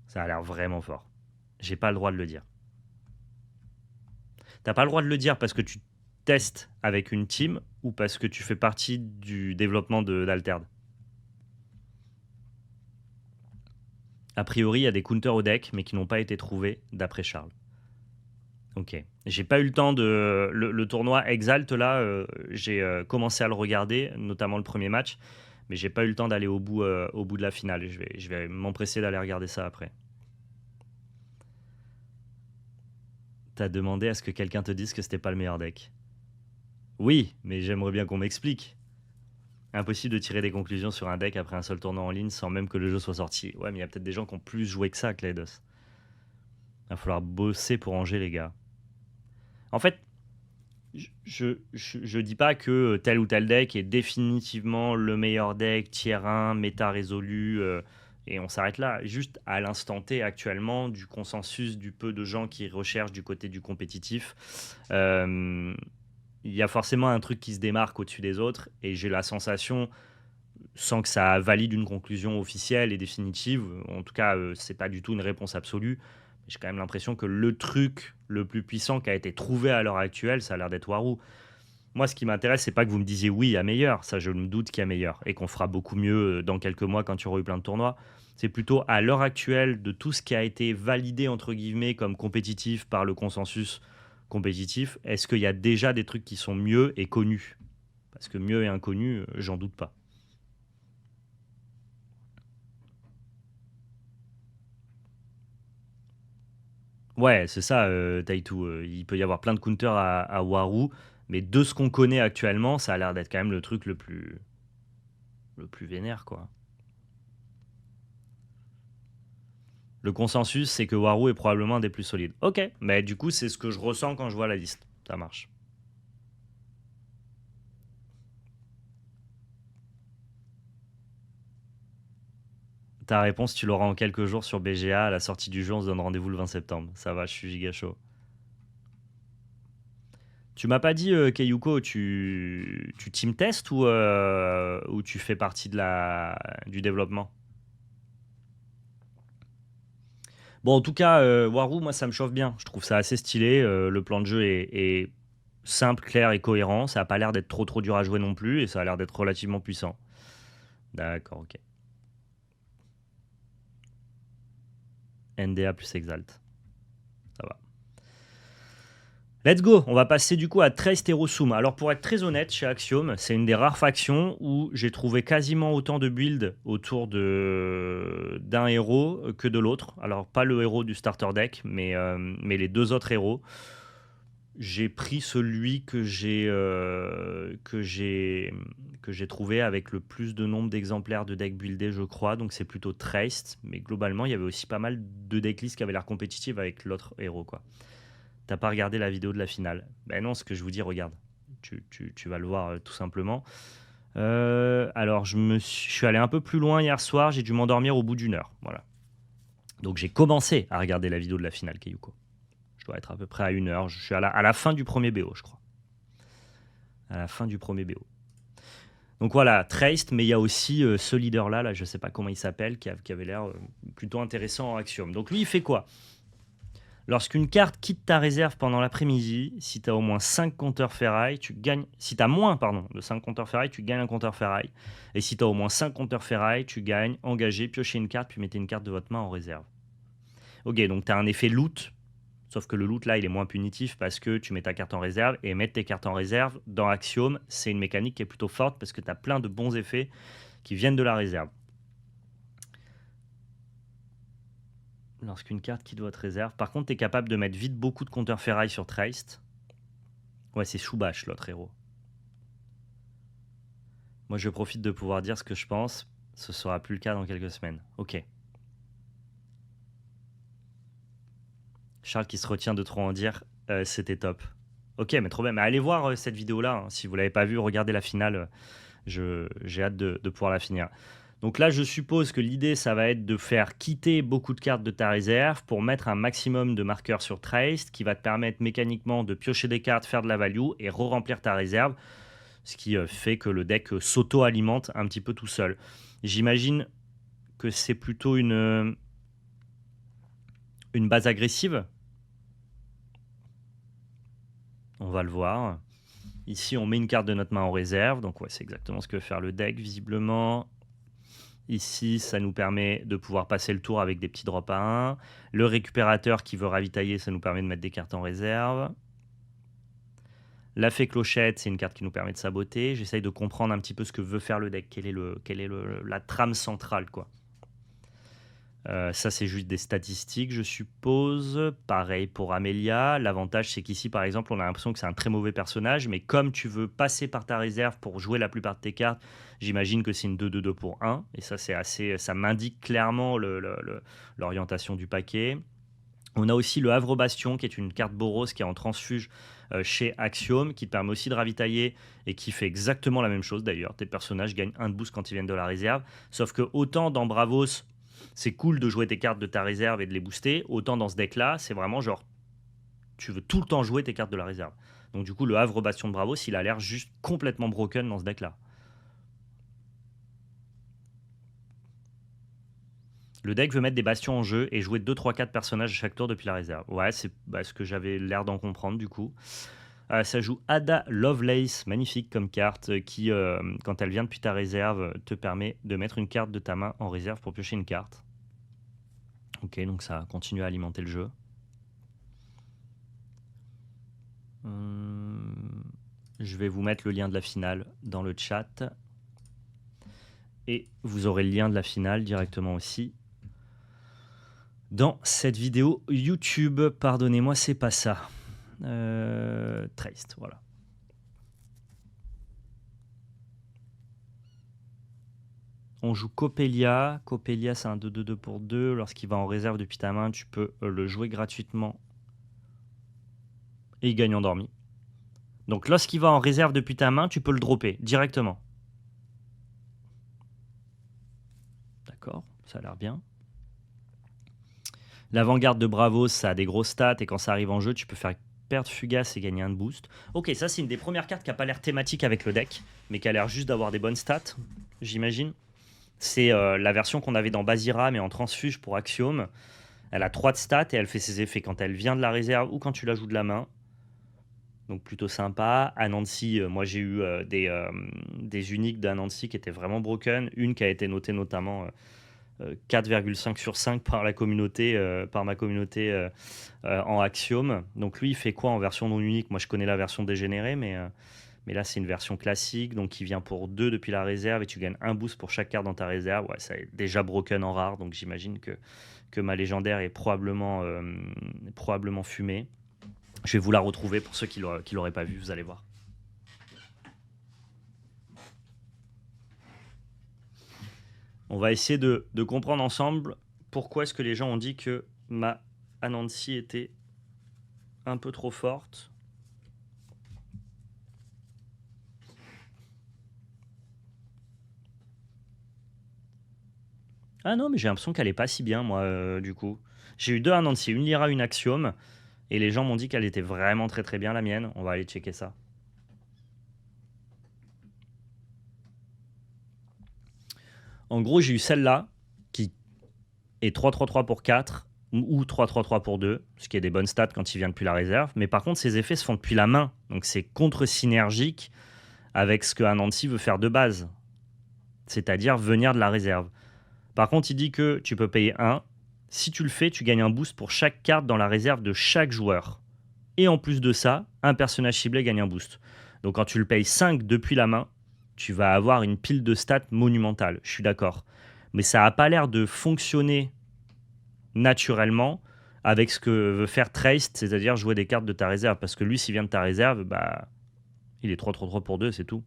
ça a l'air vraiment fort. J'ai pas le droit de le dire. T'as pas le droit de le dire parce que tu testes avec une team ou parce que tu fais partie du développement d'Alterd. A priori, il y a des counters au deck, mais qui n'ont pas été trouvés, d'après Charles. Ok. J'ai pas eu le temps de... Le tournoi Exalt, là, j'ai commencé à le regarder, notamment le premier match, mais j'ai pas eu le temps d'aller au bout de la finale. Je vais m'empresser d'aller regarder ça après. T'as demandé à ce que quelqu'un te dise que c'était pas le meilleur deck. Oui, mais j'aimerais bien qu'on m'explique. Impossible de tirer des conclusions sur un deck après un seul tournoi en ligne sans même que le jeu soit sorti. Ouais, mais il y a peut-être des gens qui ont plus joué que ça, Kleidos. Il va falloir bosser pour ranger, les gars. En fait, je dis pas que tel ou tel deck est définitivement le meilleur deck, tier 1, méta résolu, et on s'arrête là. Juste à l'instant T, actuellement, du consensus du peu de gens qui recherchent du côté du compétitif, il y a forcément un truc qui se démarque au-dessus des autres, et j'ai la sensation, sans que ça valide une conclusion officielle et définitive, en tout cas, c'est pas du tout une réponse absolue, j'ai quand même l'impression que le truc le plus puissant qui a été trouvé à l'heure actuelle, ça a l'air d'être Waru. Moi, ce qui m'intéresse, c'est pas que vous me disiez oui, il y a meilleur. Ça, je me doute qu'il y a meilleur et qu'on fera beaucoup mieux dans quelques mois quand il y aura eu plein de tournois. C'est plutôt à l'heure actuelle de tout ce qui a été validé, entre guillemets, comme compétitif par le consensus compétitif. Est-ce qu'il y a déjà des trucs qui sont mieux et connus? Parce que mieux et inconnu, j'en doute pas. Ouais, c'est ça, Taitu. Il peut y avoir plein de counters à Waru, mais de ce qu'on connaît actuellement, ça a l'air d'être quand même le truc le plus vénère, quoi. Le consensus, c'est que Waru est probablement un des plus solides. Ok, mais du coup, c'est ce que je ressens quand je vois la liste. Ça marche. Ta réponse, tu l'auras en quelques jours sur BGA. À la sortie du jeu, on se donne rendez-vous le 20 septembre. Ça va, je suis giga chaud. Tu m'as pas dit, Keyuko, tu team test ou tu fais partie du développement? Bon, en tout cas, Waru, moi, ça me chauffe bien. Je trouve ça assez stylé. Le plan de jeu est simple, clair et cohérent. Ça a pas l'air d'être trop dur à jouer non plus et ça a l'air d'être relativement puissant. D'accord, ok. NDA plus Exalt. Ça va. Let's go, on va passer du coup à Traced Sum. Alors pour être très honnête, chez Axiom, c'est une des rares factions où j'ai trouvé quasiment autant de builds autour d'un héros que de l'autre. Alors pas le héros du starter deck, mais les deux autres héros. J'ai pris celui que j'ai trouvé avec le plus de nombre d'exemplaires de deck buildés, je crois. Donc c'est plutôt Traced, mais globalement il y avait aussi pas mal de decklists qui avaient l'air compétitives avec l'autre héros, quoi. T'as pas regardé la vidéo de la finale? Ben non, ce que je vous dis, regarde. Tu vas le voir tout simplement. Alors, je suis allé un peu plus loin hier soir. J'ai dû m'endormir au bout d'une heure. Voilà. Donc, j'ai commencé à regarder la vidéo de la finale, Keyuko. Je dois être à peu près à une heure. Je suis à la fin du premier BO, je crois. À la fin du premier BO. Donc voilà, Traced, mais il y a aussi ce leader-là, là, je ne sais pas comment il s'appelle, qui avait l'air plutôt intéressant en Axiom. Donc lui, il fait quoi? Lorsqu'une carte quitte ta réserve pendant l'après-midi, si tu as au moins 5 compteurs ferraille, tu gagnes. Si tu as moins pardon, de 5 compteurs ferraille, tu gagnes un compteur ferraille. Et si tu as au moins 5 compteurs ferraille, tu gagnes engager, piocher une carte, puis mettez une carte de votre main en réserve. Ok, donc tu as un effet loot. Sauf que le loot là, il est moins punitif parce que tu mets ta carte en réserve et mettre tes cartes en réserve dans Axiom, c'est une mécanique qui est plutôt forte parce que tu as plein de bons effets qui viennent de la réserve. Lorsqu'une carte quitte votre réserve. Par contre, tu es capable de mettre vite beaucoup de compteurs ferraille sur Traced. Ouais, c'est Choubache, l'autre héros. Moi, je profite de pouvoir dire ce que je pense. Ce sera plus le cas dans quelques semaines. Ok. Charles qui se retient de trop en dire, c'était top. Ok, mais trop bien. Mais allez voir cette vidéo-là. Hein. Si vous ne l'avez pas vue, regardez la finale. J'ai hâte de pouvoir la finir. Donc là, je suppose que l'idée, ça va être de faire quitter beaucoup de cartes de ta réserve pour mettre un maximum de marqueurs sur Traced qui va te permettre mécaniquement de piocher des cartes, faire de la value et re-remplir ta réserve. Ce qui fait que le deck s'auto-alimente un petit peu tout seul. J'imagine que c'est plutôt une base agressive. On va le voir. Ici, on met une carte de notre main en réserve. Donc, ouais, c'est exactement ce que veut faire le deck, visiblement. Ici, ça nous permet de pouvoir passer le tour avec des petits drops à 1. Le récupérateur qui veut ravitailler, ça nous permet de mettre des cartes en réserve. La fée clochette, c'est une carte qui nous permet de saboter. J'essaye de comprendre un petit peu ce que veut faire le deck. Quelle est la trame centrale, quoi. Ça, c'est juste des statistiques, je suppose. Pareil pour Amelia. L'avantage, c'est qu'ici, par exemple, on a l'impression que c'est un très mauvais personnage, mais comme tu veux passer par ta réserve pour jouer la plupart de tes cartes, j'imagine que c'est une 2-2-2 pour 1. Et ça, ça m'indique clairement l'orientation du paquet. On a aussi le Havre Bastion, qui est une carte Boros qui est en transfuge chez Axiom, qui te permet aussi de ravitailler et qui fait exactement la même chose d'ailleurs. Tes personnages gagnent 1 de boost quand ils viennent de la réserve. Sauf que autant dans Bravos, c'est cool de jouer tes cartes de ta réserve et de les booster, autant dans ce deck-là, c'est vraiment genre, tu veux tout le temps jouer tes cartes de la réserve. Donc du coup, le Havre Bastion de Bravos, il a l'air juste complètement broken dans ce deck-là. Le deck veut mettre des bastions en jeu et jouer 2, 3, 4 personnages à chaque tour depuis la réserve. Ouais, c'est ce que j'avais l'air d'en comprendre du coup. Ça joue Ada Lovelace, magnifique comme carte, qui, quand elle vient depuis ta réserve, te permet de mettre une carte de ta main en réserve pour piocher une carte. Ok, donc ça continue à alimenter le jeu. Je vais vous mettre le lien de la finale dans le chat. Et vous aurez le lien de la finale directement aussi dans cette vidéo YouTube. Pardonnez-moi, c'est pas ça. Traced, voilà. On joue Coppelia. Coppelia, c'est un 2-2-2 pour 2. Lorsqu'il va en réserve depuis ta main, tu peux le jouer gratuitement. Et il gagne endormi. Donc lorsqu'il va en réserve depuis ta main, tu peux le dropper directement. D'accord, ça a l'air bien. L'avant-garde de Bravos, ça a des grosses stats. Et quand ça arrive en jeu, tu peux faire perdre fugace et gagner un de boost. Ok, ça c'est une des premières cartes qui n'a pas l'air thématique avec le deck, mais qui a l'air juste d'avoir des bonnes stats, j'imagine. C'est la version qu'on avait dans Basira, mais en transfuge pour Axiom. Elle a 3 de stats et elle fait ses effets quand elle vient de la réserve ou quand tu la joues de la main. Donc plutôt sympa. Anansi, moi j'ai eu des uniques d'Anansi qui étaient vraiment broken. Une qui a été notée notamment 4,5 sur 5 par la communauté, par ma communauté en Axiom. Donc lui, il fait quoi en version non unique? Moi je connais la version dégénérée, mais là c'est une version classique, donc qui vient pour 2 depuis la réserve et tu gagnes un boost pour chaque carte dans ta réserve. Ouais, ça est déjà broken en rare, donc j'imagine que ma légendaire est probablement fumée. Je vais vous la retrouver pour ceux qui l'auraient pas vu, vous allez voir. On va essayer de comprendre ensemble pourquoi est-ce que les gens ont dit que ma Anansi était un peu trop forte. Ah non, mais j'ai l'impression qu'elle est pas si bien, moi, du coup. J'ai eu 2 Anansi, une Lyra, une Axiom, et les gens m'ont dit qu'elle était vraiment très très bien, la mienne. On va aller checker ça. En gros, j'ai eu celle-là qui est 3-3-3 pour 4 ou 3-3-3 pour 2, ce qui est des bonnes stats quand il vient depuis la réserve. Mais par contre, ces effets se font depuis la main. Donc c'est contre-synergique avec ce que Anansi veut faire de base, c'est-à-dire venir de la réserve. Par contre, il dit que tu peux payer 1. Si tu le fais, tu gagnes un boost pour chaque carte dans la réserve de chaque joueur. Et en plus de ça, un personnage ciblé gagne un boost. Donc quand tu le payes 5 depuis la main, tu vas avoir une pile de stats monumentale. Je suis d'accord. Mais ça n'a pas l'air de fonctionner naturellement avec ce que veut faire Traced, c'est-à-dire jouer des cartes de ta réserve. Parce que lui, s'il vient de ta réserve, bah, il est 3-3-3 pour 2, c'est tout.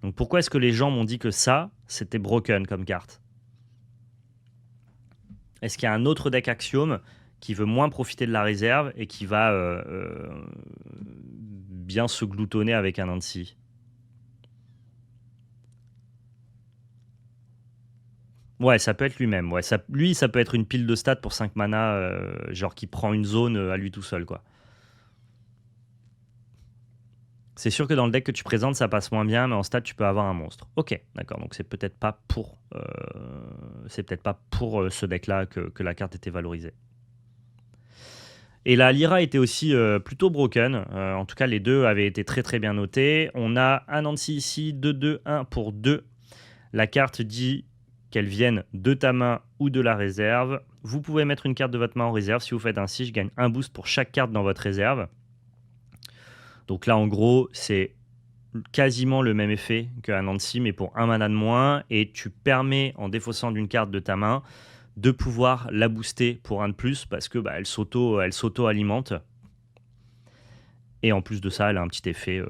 Donc pourquoi est-ce que les gens m'ont dit que ça, c'était broken comme carte? Est-ce qu'il y a un autre deck Axiom qui veut moins profiter de la réserve et qui va bien se gloutonner avec un Nancy? Ouais, ça peut être lui-même. Ouais, lui, ça peut être une pile de stats pour 5 mana, genre qui prend une zone à lui tout seul, quoi. C'est sûr que dans le deck que tu présentes, ça passe moins bien, mais en stat, tu peux avoir un monstre. Ok, d'accord. Donc c'est peut-être pas pour, ce deck-là que la carte était valorisée. Et la Lyra était aussi plutôt broken. En tout cas, les deux avaient été très très bien notés. On a un Nancy ici, 2-2-1 pour 2. La carte dit qu'elle vienne de ta main ou de la réserve. Vous pouvez mettre une carte de votre main en réserve. Si vous faites ainsi, je gagne un boost pour chaque carte dans votre réserve. Donc là, en gros, c'est quasiment le même effet qu'un Nancy, mais pour un mana de moins. Et tu permets, en défaussant d'une carte de ta main, de pouvoir la booster pour un de plus parce que elle s'auto-alimente. Et en plus de ça, elle a un petit effet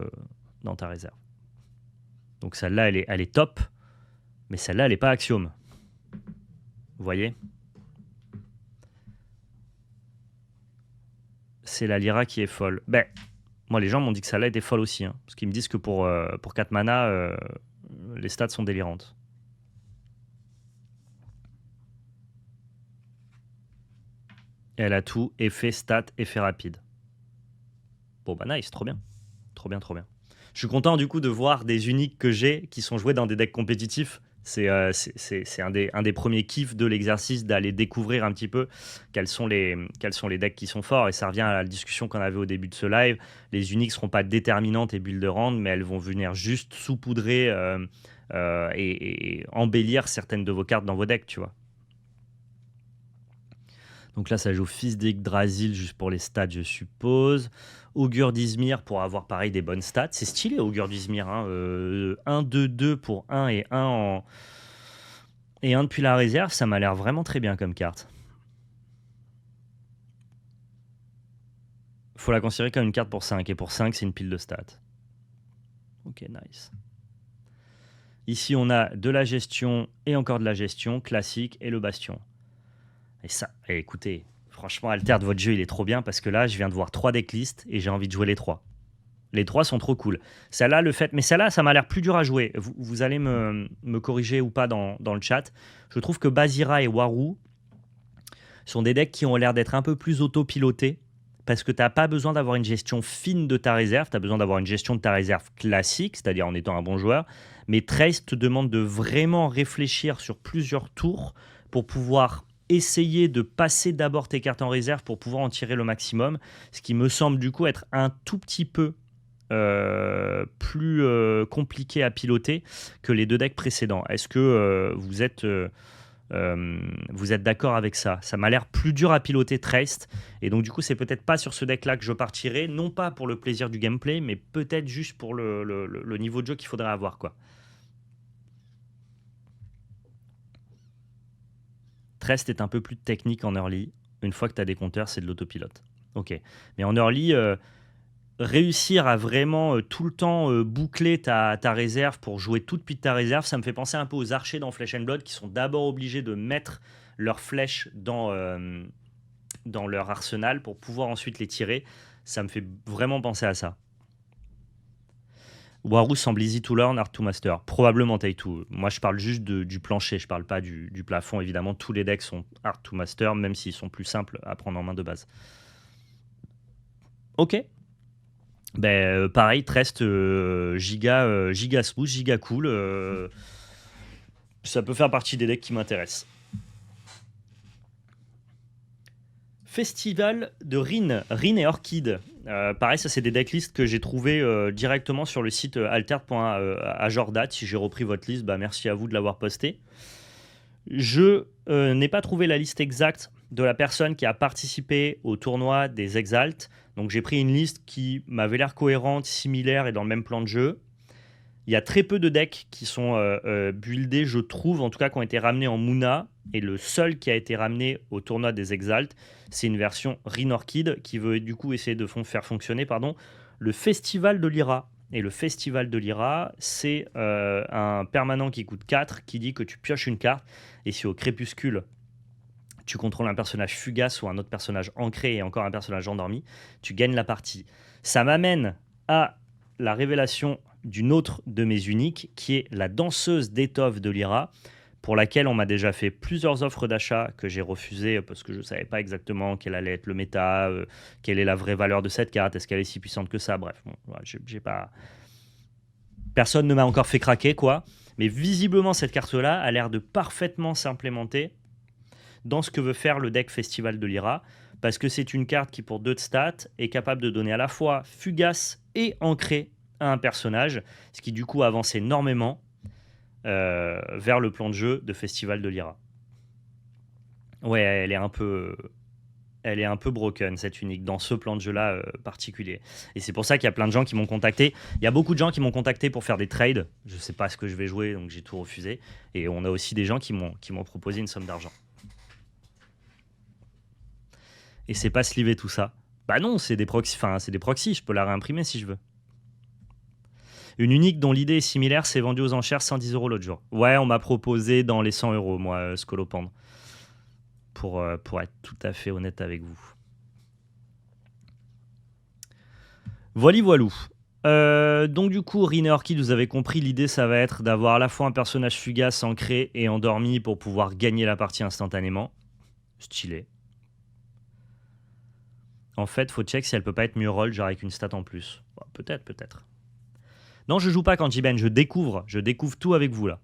dans ta réserve. Donc celle-là, elle est top, mais celle-là, elle n'est pas Axiom. Vous voyez? C'est la Lyra qui est folle. Moi, les gens m'ont dit que celle-là était folle aussi. Hein, parce qu'ils me disent que pour 4 mana, les stats sont délirantes. Et elle a tout, effet, stat, effet rapide. Bon, bah nice, trop bien. Trop bien, trop bien. Je suis content du coup de voir des uniques que j'ai qui sont joués dans des decks compétitifs. C'est un des premiers kiffs de l'exercice d'aller découvrir un petit peu quels sont les decks qui sont forts. Et ça revient à la discussion qu'on avait au début de ce live. Les uniques ne seront pas déterminantes et build rand, mais elles vont venir juste saupoudrer et embellir certaines de vos cartes dans vos decks, tu vois. Donc là, ça joue Fils d'Yggdrasil juste pour les stats, je suppose. Augure d'Izmir pour avoir pareil des bonnes stats. C'est stylé, Augure d'Izmir. Hein. 1-2-2 pour 1 et 1 et 1 depuis la réserve, ça m'a l'air vraiment très bien comme carte. Faut la considérer comme une carte pour 5. Et pour 5, c'est une pile de stats. Ok, nice. Ici, on a de la gestion et encore de la gestion, classique et le bastion. Et ça, écoutez, franchement, Alter de votre jeu, il est trop bien parce que là, je viens de voir 3 decklists et j'ai envie de jouer les 3. Les 3 sont trop cool. Celle-là, mais celle-là, ça m'a l'air plus dur à jouer. Vous allez me corriger ou pas dans le chat. Je trouve que Basira et Waru sont des decks qui ont l'air d'être un peu plus autopilotés parce que tu n'as pas besoin d'avoir une gestion fine de ta réserve. Tu as besoin d'avoir une gestion de ta réserve classique, c'est-à-dire en étant un bon joueur. Mais Trace te demande de vraiment réfléchir sur plusieurs tours pour pouvoir essayer de passer d'abord tes cartes en réserve pour pouvoir en tirer le maximum, ce qui me semble du coup être un tout petit peu plus compliqué à piloter que les 2 decks précédents. Est-ce que vous êtes d'accord avec ça? Ça m'a l'air plus dur à piloter Traced, et donc du coup c'est peut-être pas sur ce deck-là que je partirai, non pas pour le plaisir du gameplay, mais peut-être juste pour le niveau de jeu qu'il faudrait avoir, quoi. Traced est un peu plus technique en early. Une fois que tu as des compteurs, c'est de l'autopilote. Ok. Mais en early, réussir à vraiment tout le temps boucler ta réserve pour jouer tout depuis ta réserve, ça me fait penser un peu aux archers dans Flesh and Blood qui sont d'abord obligés de mettre leurs flèches dans leur arsenal pour pouvoir ensuite les tirer. Ça me fait vraiment penser à ça. Waru semble easy to learn, hard to master. Probablement Taitu. Moi, je parle juste du plancher, je parle pas du plafond. Évidemment, tous les decks sont hard to master, même s'ils sont plus simples à prendre en main de base. Ok. Pareil, Trest, giga smooth, giga cool. Ça peut faire partie des decks qui m'intéressent. Festival de Rin et Orchid. Pareil, ça c'est des decklists que j'ai trouvé directement sur le site alter.ajordat. Si j'ai repris votre liste, bah, merci à vous de l'avoir posté. Je n'ai pas trouvé la liste exacte de la personne qui a participé au tournoi des Exalt. Donc j'ai pris une liste qui m'avait l'air cohérente, similaire et dans le même plan de jeu. Il y a très peu de decks qui sont buildés, je trouve, en tout cas qui ont été ramenés en Muna. Et le seul qui a été ramené au tournoi des Exalt, c'est une version Rin Orchid qui veut du coup essayer de faire fonctionner le Festival de Lyra. Et le Festival de Lyra, c'est un permanent qui coûte 4, qui dit que tu pioches une carte, et si au crépuscule, tu contrôles un personnage fugace ou un autre personnage ancré et encore un personnage endormi, tu gagnes la partie. Ça m'amène à la révélation d'une autre de mes uniques, qui est la danseuse d'étoffe de Lyra, pour laquelle on m'a déjà fait plusieurs offres d'achat que j'ai refusées parce que je ne savais pas exactement quel allait être le méta, quelle est la vraie valeur de cette carte, est-ce qu'elle est si puissante que ça, bref, bon, voilà, j'ai pas... Personne ne m'a encore fait craquer, quoi. Mais visiblement, cette carte-là a l'air de parfaitement s'implémenter dans ce que veut faire le deck Festival de Lyra, parce que c'est une carte qui, pour 2 de stats, est capable de donner à la fois fugace et ancré à un personnage, ce qui du coup avance énormément vers le plan de jeu de Festival de Lyra. Ouais, elle est un peu broken, cette unique, dans ce plan de jeu-là particulier. Et c'est pour ça qu'il y a plein de gens qui m'ont contacté. Il y a beaucoup de gens qui m'ont contacté pour faire des trades. Je ne sais pas ce que je vais jouer, donc j'ai tout refusé. Et on a aussi des gens qui m'ont proposé une somme d'argent. Et c'est pas slivé tout ça. Bah non, c'est des proxys, je peux la réimprimer si je veux. Une unique dont l'idée est similaire s'est vendue aux enchères 110 € l'autre jour. Ouais, on m'a proposé dans les 100 €, moi, Scolopendre. Pour être tout à fait honnête avec vous. Voilou. Donc du coup, Rin et Orchid, vous avez compris, l'idée ça va être d'avoir à la fois un personnage fugace ancré et endormi pour pouvoir gagner la partie instantanément. Stylé. En fait, faut check si elle peut pas être mieux roll, genre avec une stat en plus. Bon, peut-être. Non, je joue pas quand Ben, je découvre tout avec vous là.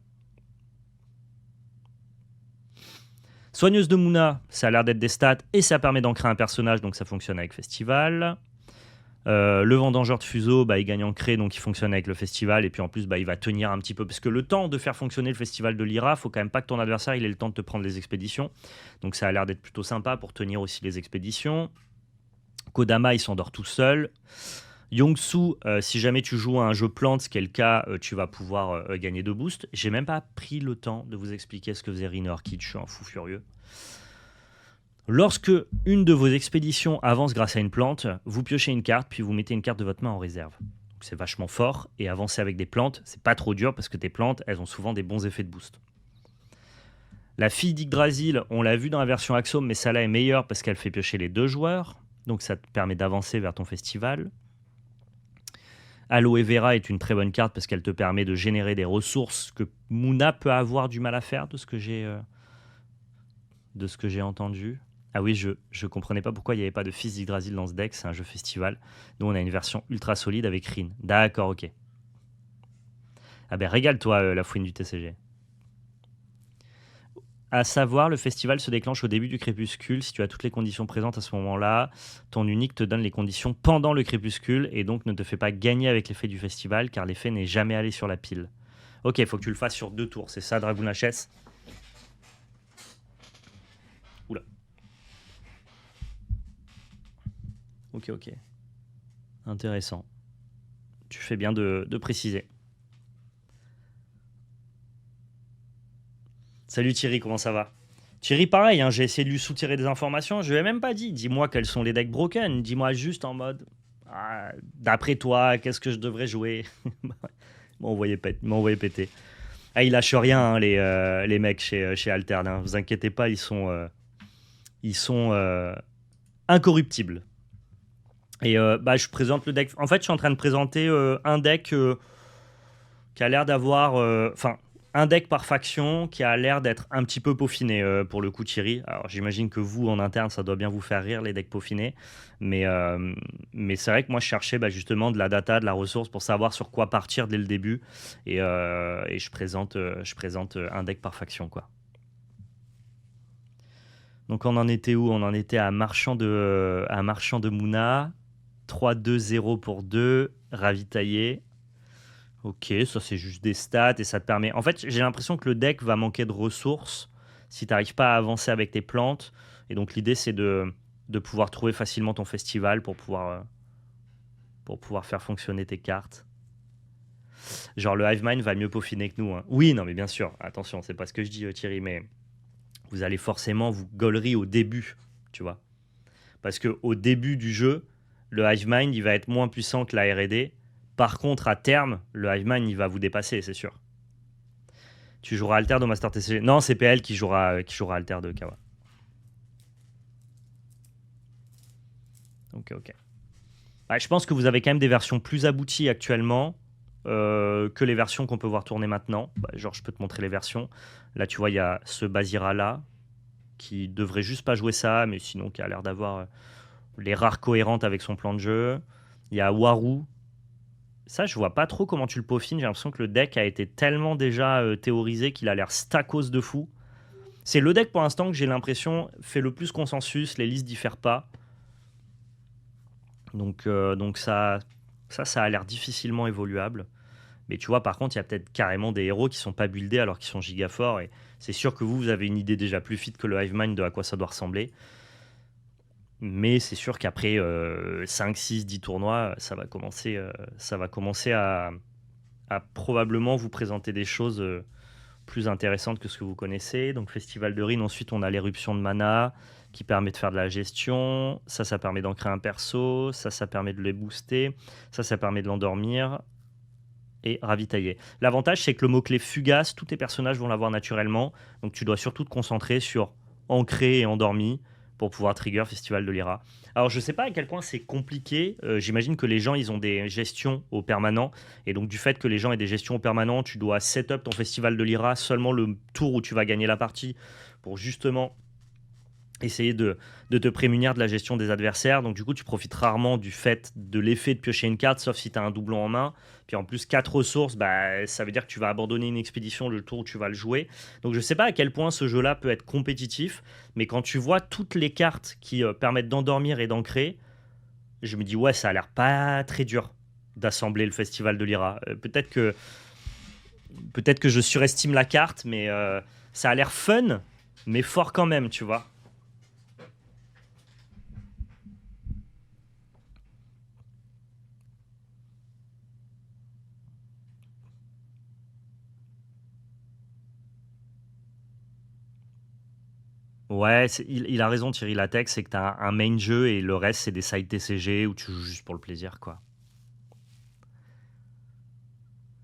Soigneuse de Muna, ça a l'air d'être des stats et ça permet d'ancrer un personnage, donc ça fonctionne avec Festival. Le Vendangeur de Fuseau, bah, il gagne ancré, donc il fonctionne avec le Festival. Et puis en plus, bah, il va tenir un petit peu. Parce que le temps de faire fonctionner le Festival de Lyra, faut quand même pas que ton adversaire il ait le temps de te prendre les expéditions. Donc ça a l'air d'être plutôt sympa pour tenir aussi les expéditions. Kodama, il s'endort tout seul. Yongsu, si jamais tu joues à un jeu plante, ce qui est le cas, tu vas pouvoir gagner 2 boosts. J'ai même pas pris le temps de vous expliquer ce que faisait Rin Orchid, je suis un fou furieux. Lorsque une de vos expéditions avance grâce à une plante, vous piochez une carte, puis vous mettez une carte de votre main en réserve. C'est vachement fort, et avancer avec des plantes, c'est pas trop dur, parce que tes plantes, elles ont souvent des bons effets de boost. La fille d'Yggdrasil, on l'a vu dans la version Axiom, mais celle-là est meilleure parce qu'elle fait piocher les 2 joueurs, donc ça te permet d'avancer vers ton festival. Aloe Vera est une très bonne carte parce qu'elle te permet de générer des ressources que Muna peut avoir du mal à faire, de ce que j'ai entendu. Ah oui, je comprenais pas pourquoi il n'y avait pas de fils d'Yggdrasil dans ce deck, c'est un jeu festival. Nous, on a une version ultra solide avec Rin. D'accord, ok. Ah ben, régale-toi, la fouine du TCG. À savoir, le festival se déclenche au début du crépuscule. Si tu as toutes les conditions présentes à ce moment-là, ton unique te donne les conditions pendant le crépuscule et donc ne te fait pas gagner avec l'effet du festival car l'effet n'est jamais allé sur la pile. Ok, il faut que tu le fasses sur 2 tours. C'est ça, Dragoon HS. Oula. Ok. Intéressant. Tu fais bien de préciser. Salut Thierry, comment ça va? Thierry, pareil, hein, j'ai essayé de lui soutirer des informations. Je lui ai même pas dit, dis-moi quels sont les decks broken. Dis-moi juste en mode, d'après toi, qu'est-ce que je devrais jouer? M'envoyer péter. Ah, ils lâchent rien, hein, les mecs chez Altern. Hein. Vous inquiétez pas, ils sont incorruptibles. Et je présente le deck. En fait, je suis en train de présenter un deck qui a l'air d'avoir... un deck par faction qui a l'air d'être un petit peu peaufiné pour le coup, Thierry. Alors j'imagine que vous, en interne, ça doit bien vous faire rire les decks peaufinés. Mais, euh, mais c'est vrai que moi, je cherchais justement de la data, de la ressource pour savoir sur quoi partir dès le début. Et je présente un deck par faction, quoi. Donc on en était où? On en était à Marchand de Mouna. 3-2-0 pour 2. Ravitaillé. Ok, ça c'est juste des stats et ça te permet. En fait, j'ai l'impression que le deck va manquer de ressources si tu n'arrives pas à avancer avec tes plantes. Et donc l'idée c'est de pouvoir trouver facilement ton festival pour pouvoir faire fonctionner tes cartes. Genre le Hive Mind va mieux peaufiner que nous, hein. Oui, non mais bien sûr, attention, c'est pas ce que je dis Thierry, mais vous allez forcément vous gaulerie au début, tu vois. Parce que au début du jeu, le Hive Mind il va être moins puissant que la R&D. Par contre, à terme, le Hive Mind il va vous dépasser, c'est sûr. Tu joueras Alter de Master TCG. Non, c'est PL qui jouera Alter de Kawa. Ok, ok. Ouais, je pense que vous avez quand même des versions plus abouties actuellement que les versions qu'on peut voir tourner maintenant. Bah, genre, je peux te montrer les versions. Là, tu vois, il y a ce Basira là qui devrait juste pas jouer ça, mais sinon qui a l'air d'avoir les rares cohérentes avec son plan de jeu. Il y a Waru. Ça, je vois pas trop comment tu le peaufines. J'ai l'impression que le deck a été tellement déjà théorisé qu'il a l'air stackos de fou. C'est le deck pour l'instant que j'ai l'impression fait le plus consensus. Les listes diffèrent pas. Donc ça a l'air difficilement évoluable. Mais tu vois, par contre, il y a peut-être carrément des héros qui sont pas buildés alors qu'ils sont giga forts. Et c'est sûr que vous avez une idée déjà plus fit que le Hive Mind de à quoi ça doit ressembler. Mais c'est sûr qu'après 5, 6, 10 tournois, ça va commencer à probablement vous présenter des choses plus intéressantes que ce que vous connaissez. Donc Festival de Rin, ensuite on a l'éruption de mana qui permet de faire de la gestion. Ça permet d'ancrer un perso. Ça permet de les booster. Ça permet de l'endormir et ravitailler. L'avantage, c'est que le mot-clé fugace, tous tes personnages vont l'avoir naturellement. Donc tu dois surtout te concentrer sur ancré et endormi pour pouvoir trigger Festival de l'Ira. Alors je sais pas à quel point c'est compliqué. J'imagine que les gens, ils ont des gestions au permanent. Et donc du fait que les gens aient des gestions au permanent, tu dois set up ton Festival de l'Ira seulement le tour où tu vas gagner la partie pour justement essayer de te prémunir de la gestion des adversaires. Donc du coup, tu profites rarement du fait de l'effet de piocher une carte, sauf si tu as un doublon en main. Puis en plus, 4 ressources, bah, ça veut dire que tu vas abandonner une expédition le tour où tu vas le jouer. Donc je ne sais pas à quel point ce jeu-là peut être compétitif, mais quand tu vois toutes les cartes qui permettent d'endormir et d'ancrer, je me dis ouais, ça a l'air pas très dur d'assembler le Festival de l'Ira. Peut-être que je surestime la carte, mais ça a l'air fun, mais fort quand même, tu vois. Ouais, il a raison Thierry Latex, c'est que tu as un main jeu et le reste c'est des side TCG où tu joues juste pour le plaisir quoi.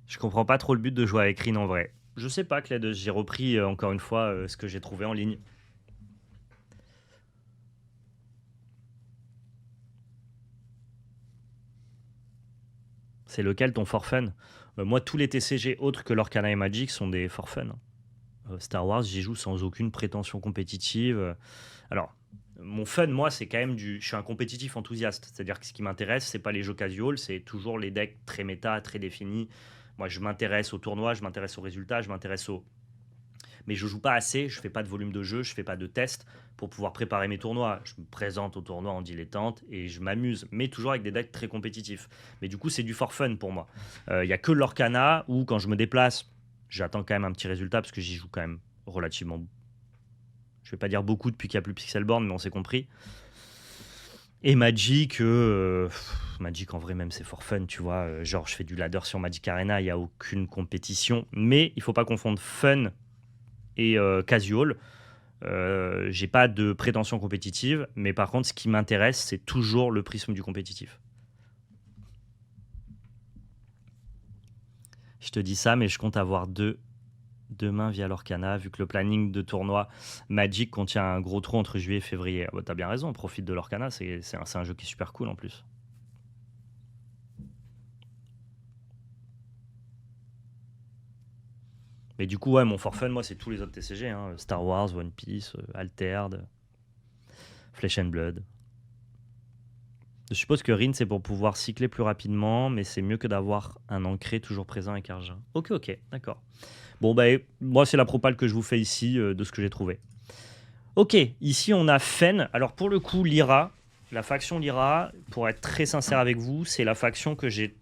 Je comprends pas trop le but de jouer avec Rin en vrai. Je sais pas Cled, j'ai repris encore une fois ce que j'ai trouvé en ligne. C'est lequel ton for fun? Moi tous les TCG autres que l'Orcana et Magic sont des for fun. Star Wars j'y joue sans aucune prétention compétitive. Alors mon fun, moi, c'est quand même du. Je suis un compétitif enthousiaste. C'est-à-dire que ce qui m'intéresse, c'est pas les jeux casual, c'est toujours les decks très méta, très définis. Moi, je m'intéresse au tournoi, je m'intéresse aux résultats, je m'intéresse au. Mais je joue pas assez, je fais pas de volume de jeu, je fais pas de tests pour pouvoir préparer mes tournois. Je me présente au tournoi en dilettante et je m'amuse, mais toujours avec des decks très compétitifs. Mais du coup, c'est du for fun pour moi. Il y a que l'Orcana où, quand je me déplace, j'attends quand même un petit résultat parce que j'y joue quand même relativement. Je vais pas dire beaucoup depuis qu'il n'y a plus Pixelborn, mais on s'est compris. Et Magic, Magic en vrai même c'est for fun, tu vois. Genre je fais du ladder sur Magic Arena, il n'y a aucune compétition. Mais il faut pas confondre fun et casual. J'ai pas de prétention compétitive, mais par contre ce qui m'intéresse c'est toujours le prisme du compétitif. Je te dis ça, mais je compte avoir demain via l'Orcana, vu que le planning de tournoi Magic contient un gros trou entre juillet et février. Ah bah, t'as bien raison, profite de l'Orcana, c'est un jeu qui est super cool en plus. Mais du coup, ouais, mon for fun, moi, c'est tous les autres TCG. Hein. Star Wars, One Piece, Altered, Flesh and Blood. Je suppose que Rin, c'est pour pouvoir cycler plus rapidement, mais c'est mieux que d'avoir un ancré toujours présent avec Argent. Ok, ok, d'accord. Bon, bah, moi, c'est la propale que je vous fais ici de ce que j'ai trouvé. Ok, ici, on a Fen. Alors, pour le coup, Lyra, la faction Lyra, pour être très sincère avec vous, c'est la faction que j'ai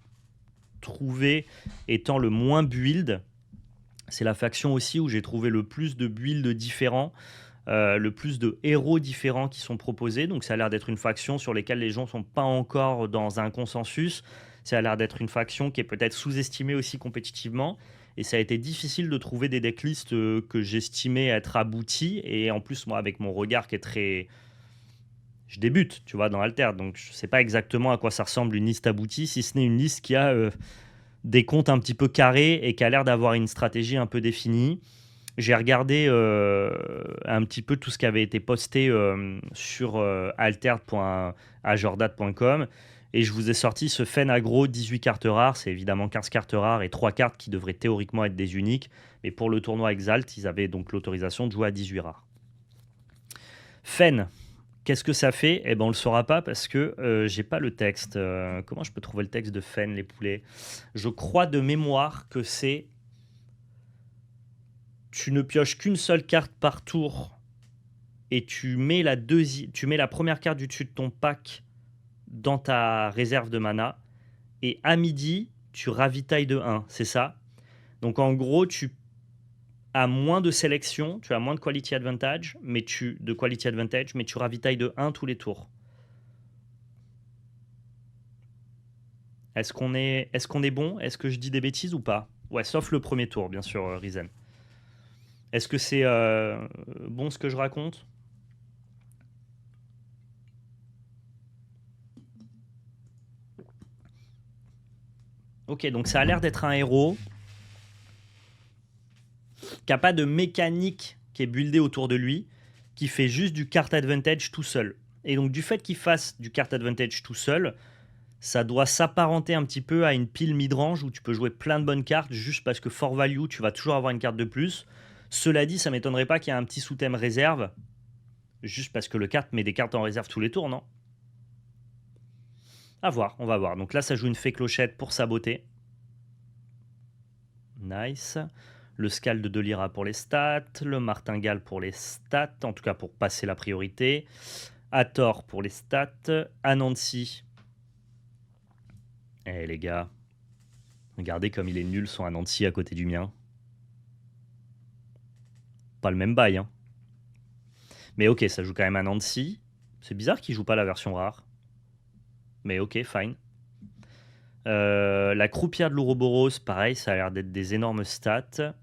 trouvée étant le moins build. C'est la faction aussi où j'ai trouvé le plus de builds différents. Le plus de héros différents qui sont proposés. Donc ça a l'air d'être une faction sur laquelle les gens ne sont pas encore dans un consensus. Ça a l'air d'être une faction qui est peut-être sous-estimée aussi compétitivement. Et ça a été difficile de trouver des decklists que j'estimais être aboutis. Et en plus, moi, avec mon regard qui est très... Je débute, tu vois, dans Alter. Donc je ne sais pas exactement à quoi ça ressemble une liste aboutie, si ce n'est une liste qui a des comptes un petit peu carrés et qui a l'air d'avoir une stratégie un peu définie. J'ai regardé un petit peu tout ce qui avait été posté sur altered.ajordat.com et je vous ai sorti ce Fen aggro 18 cartes rares. C'est évidemment 15 cartes rares et 3 cartes qui devraient théoriquement être des uniques. Mais pour le tournoi Exalt, ils avaient donc l'autorisation de jouer à 18 rares. Fen, qu'est-ce que ça fait? Eh ben, on le saura pas parce que j'ai pas le texte. Comment je peux trouver le texte de Fen, les poulets? Je crois de mémoire que c'est... Tu ne pioches qu'une seule carte par tour et tu mets la première carte du dessus de ton pack dans ta réserve de mana et à midi, tu ravitailles de 1, c'est ça? Donc en gros, tu as moins de sélection, tu as moins de quality advantage, mais tu ravitailles de 1 tous les tours. Est-ce qu'on est bon? Est-ce que je dis des bêtises ou pas? Ouais, sauf le premier tour, bien sûr, Risen. Est-ce que c'est bon ce que je raconte? Ok, donc ça a l'air d'être un héros qui n'a pas de mécanique qui est buildée autour de lui, qui fait juste du card advantage tout seul. Et donc du fait qu'il fasse du card advantage tout seul, ça doit s'apparenter un petit peu à une pile mid-range où tu peux jouer plein de bonnes cartes juste parce que for value, tu vas toujours avoir une carte de plus. Cela dit, ça m'étonnerait pas qu'il y ait un petit sous-thème réserve, juste parce que le carte met des cartes en réserve tous les tours, non? À voir, on va voir. Donc là, ça joue une fée clochette pour sa beauté. Nice. Le Scald de Lyra pour les stats, le Martingale pour les stats, en tout cas pour passer la priorité. Hathor pour les stats, Anansi. Eh les gars, regardez comme il est nul son Anansi à côté du mien. Pas le même bail, hein. Mais ok, ça joue quand même Anansi. C'est bizarre qu'il joue pas la version rare. Mais ok, fine. La croupière de l'Ouroboros, pareil, ça a l'air d'être des énormes stats.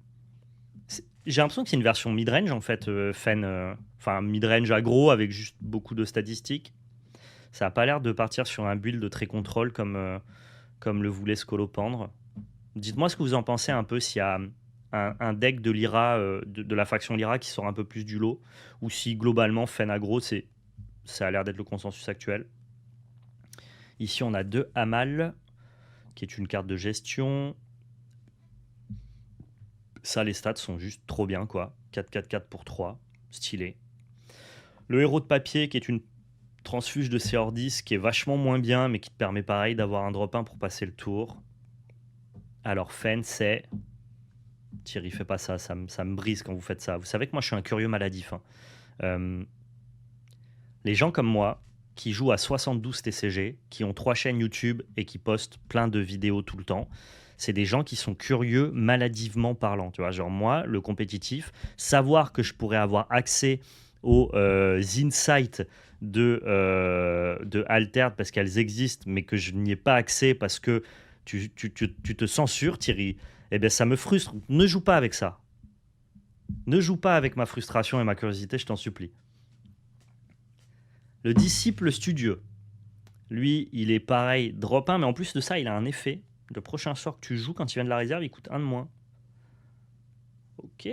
J'ai l'impression que c'est une version mid-range en fait, Fen. Enfin, mid-range aggro avec juste beaucoup de statistiques. Ça n'a pas l'air de partir sur un build de très contrôle comme le voulait Scolopendre. Dites-moi ce que vous en pensez un peu s'il y a un deck de Lyra, de la faction Lyra qui sort un peu plus du lot, ou si globalement Fen aggro, ça a l'air d'être le consensus actuel. Ici, on a 2 Amal, qui est une carte de gestion. Ça, les stats sont juste trop bien, quoi. 4-4-4 pour 3, stylé. Le héros de papier, qui est une transfuge de Seordis, qui est vachement moins bien, mais qui te permet pareil d'avoir un drop 1 pour passer le tour. Alors, Fen, c'est... Thierry, fais pas ça, ça me brise quand vous faites ça. Vous savez que moi, je suis un curieux maladif. Hein. Les gens comme moi, qui jouent à 72 TCG, qui ont 3 chaînes YouTube et qui postent plein de vidéos tout le temps, c'est des gens qui sont curieux maladivement parlant. Tu vois, genre moi, le compétitif, savoir que je pourrais avoir accès aux insights de Altered parce qu'elles existent, mais que je n'y ai pas accès parce que tu te censures, Thierry, eh bien ça me frustre. Ne joue pas avec ça. Ne joue pas avec ma frustration et ma curiosité, je t'en supplie. Le disciple studieux, lui, il est pareil, drop 1, mais en plus de ça, il a un effet. Le prochain sort que tu joues quand il vient de la réserve, il coûte 1 de moins. Ok,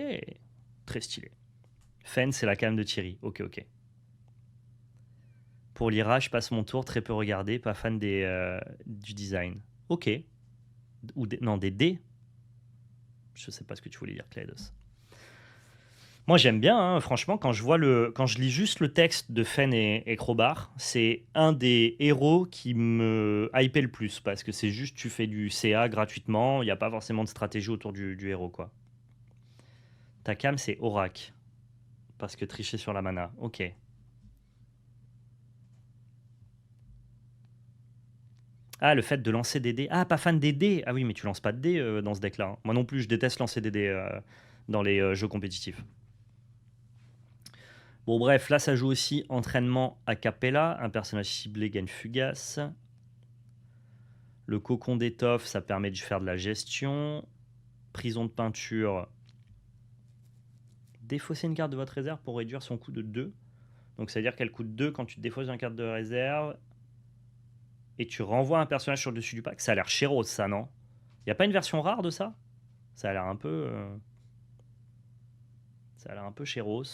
très stylé. Fen, c'est la cam de Thierry. Ok, ok. Pour Lyra, je passe mon tour, très peu regardé, pas fan du design. Ok. Non, des dés. Je sais pas ce que tu voulais dire, Cleidos. Moi, j'aime bien, hein, franchement, quand je lis juste le texte de Fen et Crowbar, c'est un des héros qui me hypait le plus, parce que c'est juste, tu fais du CA gratuitement, il n'y a pas forcément de stratégie autour du héros, quoi. Ta cam, c'est Aurak, parce que tricher sur la mana, ok. Ah, le fait de lancer des dés. Ah, pas fan des dés. Ah oui, mais tu lances pas de dés dans ce deck-là, hein. Moi non plus, je déteste lancer des dés dans les jeux compétitifs. Bon, bref, là, ça joue aussi entraînement a cappella. Un personnage ciblé gagne fugace. Le cocon d'étoffe, ça permet de faire de la gestion. Prison de peinture. Défausser une carte de votre réserve pour réduire son coût de 2. Donc, ça veut dire qu'elle coûte 2 quand tu défausses une carte de réserve. Et tu renvoies un personnage sur le dessus du pack. Ça a l'air chéros, ça, non? Il n'y a pas une version rare de ça? Ça a l'air un peu... Ça a l'air un peu chéros.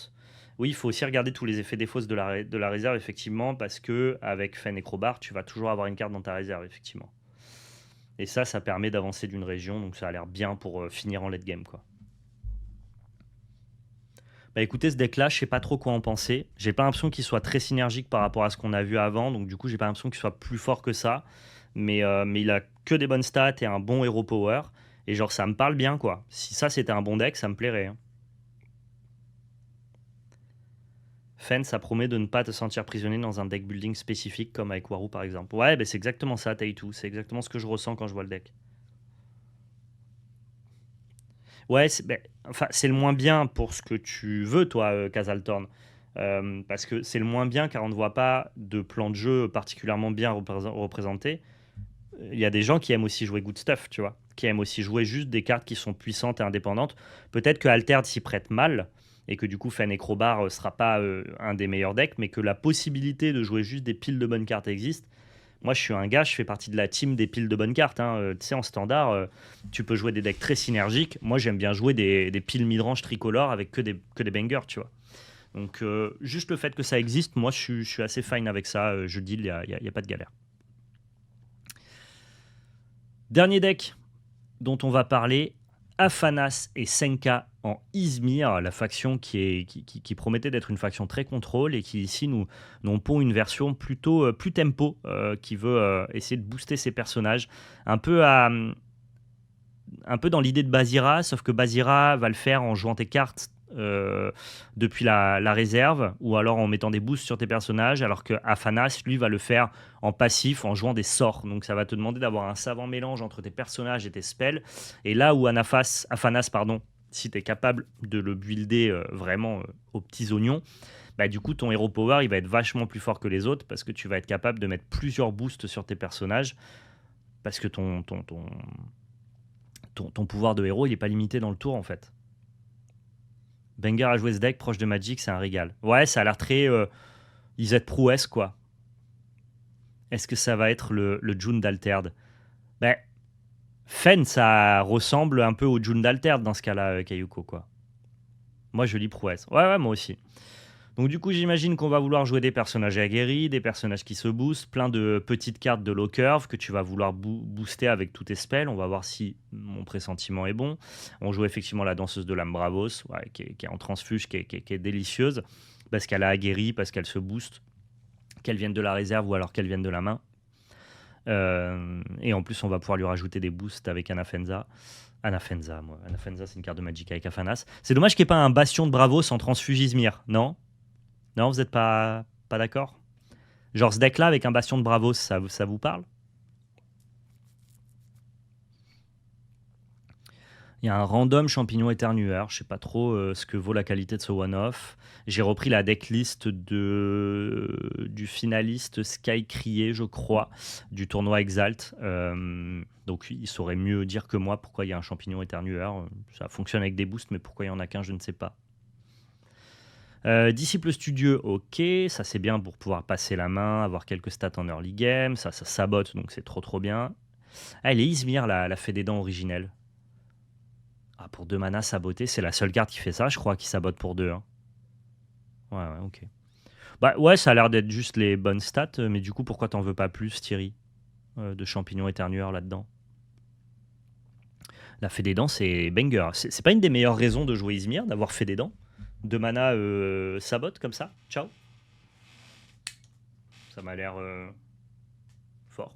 Oui, il faut aussi regarder tous les effets défauts de la réserve, effectivement, parce que avec Fen et Crowbar, tu vas toujours avoir une carte dans ta réserve, effectivement. Et ça permet d'avancer d'une région, donc ça a l'air bien pour finir en late game, quoi. Bah écoutez, ce deck-là, je sais pas trop quoi en penser. J'ai pas l'impression qu'il soit très synergique par rapport à ce qu'on a vu avant, donc du coup, j'ai pas l'impression qu'il soit plus fort que ça. Mais il a que des bonnes stats et un bon hero power. Et genre, ça me parle bien, quoi. Si ça, c'était un bon deck, ça me plairait, hein. Fen, ça promet de ne pas te sentir prisonnier dans un deck building spécifique comme avec Waru par exemple. Ouais, bah c'est exactement ça, Taitu. C'est exactement ce que je ressens quand je vois le deck. Ouais, enfin, c'est le moins bien pour ce que tu veux, toi, Kazaltorn. Parce que c'est le moins bien car on ne voit pas de plan de jeu particulièrement bien représenté. Il y a des gens qui aiment aussi jouer good stuff, tu vois. Qui aiment aussi jouer juste des cartes qui sont puissantes et indépendantes. Peut-être que Altered s'y prête mal et que du coup Fen et Crowbar sera pas un des meilleurs decks, mais que la possibilité de jouer juste des piles de bonnes cartes existe. Moi, je suis un gars, je fais partie de la team des piles de bonnes cartes, hein. Tu sais, en standard, tu peux jouer des decks très synergiques. Moi, j'aime bien jouer des piles midrange tricolores avec que des bangers, tu vois. Donc, juste le fait que ça existe, moi, je suis assez fine avec ça. Je deal, il y a pas de galère. Dernier deck dont on va parler, Afanas et Senka en Izmir, la faction qui promettait d'être une faction très contrôle et qui ici nous pond une version plutôt plus tempo, qui veut essayer de booster ses personnages, un peu, un peu dans l'idée de Bazira, sauf que Bazira va le faire en jouant tes cartes depuis la réserve ou alors en mettant des boosts sur tes personnages, alors que Afanas, lui, va le faire en passif, en jouant des sorts. Donc ça va te demander d'avoir un savant mélange entre tes personnages et tes spells. Et là où Afanas, pardon, si tu es capable de le builder vraiment aux petits oignons, bah, du coup ton hero power il va être vachement plus fort que les autres parce que tu vas être capable de mettre plusieurs boosts sur tes personnages parce que ton pouvoir de héros il n'est pas limité dans le tour en fait. Banger à jouer ce deck proche de Magic, c'est un régal. Ouais, ça a l'air très Isaac Prouesse, quoi. Est-ce que ça va être le June d'Altered? Ben, Fen, ça ressemble un peu au June d'Altered dans ce cas-là, Kayuko, quoi. Moi, je lis Prouesse. Ouais, ouais, moi aussi. Donc, du coup, j'imagine qu'on va vouloir jouer des personnages aguerris, des personnages qui se boostent, plein de petites cartes de low curve que tu vas vouloir booster avec tous tes spells. On va voir si mon pressentiment est bon. On joue effectivement la danseuse de l'âme Bravos, ouais, qui est en transfuge, qui est délicieuse, parce qu'elle a aguerri, parce qu'elle se booste, qu'elle vienne de la réserve ou alors qu'elle vienne de la main. Et en plus, on va pouvoir lui rajouter des boosts avec Anafenza. Anafenza, c'est une carte de Magic avec Afanas. C'est dommage qu'il n'y ait pas un bastion de Bravos en transfugismir, non? Non, vous n'êtes pas d'accord? Genre ce deck-là avec un bastion de Bravos, ça vous parle? Il y a un random champignon éternueur. Je sais pas trop ce que vaut la qualité de ce one-off. J'ai repris la decklist du finaliste Sky Crié, je crois, du tournoi Exalt. Donc il saurait mieux dire que moi pourquoi il y a un champignon éternueur. Ça fonctionne avec des boosts, mais pourquoi il y en a qu'un, je ne sais pas. Disciple studieux, ok, ça c'est bien pour pouvoir passer la main, avoir quelques stats en early game, ça sabote, donc c'est trop bien. Ah, elle est Izmir, la fée des dents originelle. Ah, pour 2 mana, saboter, c'est la seule carte qui fait ça, je crois, qui sabote pour 2, hein. Ouais, ok. Bah ouais, ça a l'air d'être juste les bonnes stats, mais du coup, pourquoi t'en veux pas plus, Thierry, de champignons éternueurs là-dedans? La fée des dents, c'est banger. C'est pas une des meilleures raisons de jouer Izmir, d'avoir fait des dents. De mana sabot comme ça. Ciao. Ça m'a l'air fort.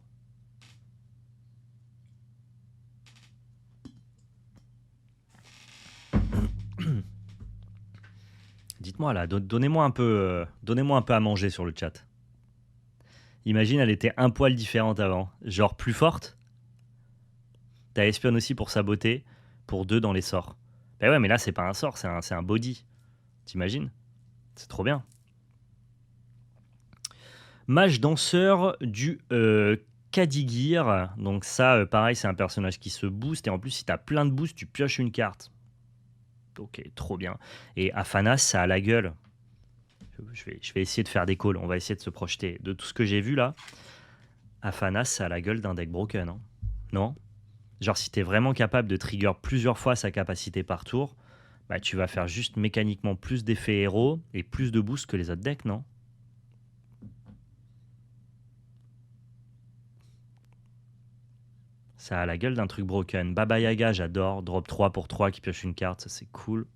Dites-moi là, donnez-moi un peu à manger sur le chat. Imagine, elle était un poil différente avant. Genre plus forte. T'as espionne aussi pour saboter, pour 2 dans les sorts. Bah ouais, mais là, c'est pas un sort, c'est un body. T'imagines? C'est trop bien. Mage danseur du Kadigir. Donc ça, pareil, c'est un personnage qui se booste. Et en plus, si t'as plein de boosts, tu pioches une carte. Ok, trop bien. Et Afanas, ça a la gueule. Je vais essayer de faire des calls. On va essayer de se projeter. De tout ce que j'ai vu là, Afanas, ça a la gueule d'un deck broken. Hein. Non? Genre, si t'es vraiment capable de trigger plusieurs fois sa capacité par tour, bah, tu vas faire juste mécaniquement plus d'effets héros et plus de boost que les autres decks, non? Ça a la gueule d'un truc broken. Baba Yaga, j'adore. Drop 3 pour 3 qui pioche une carte, ça c'est cool.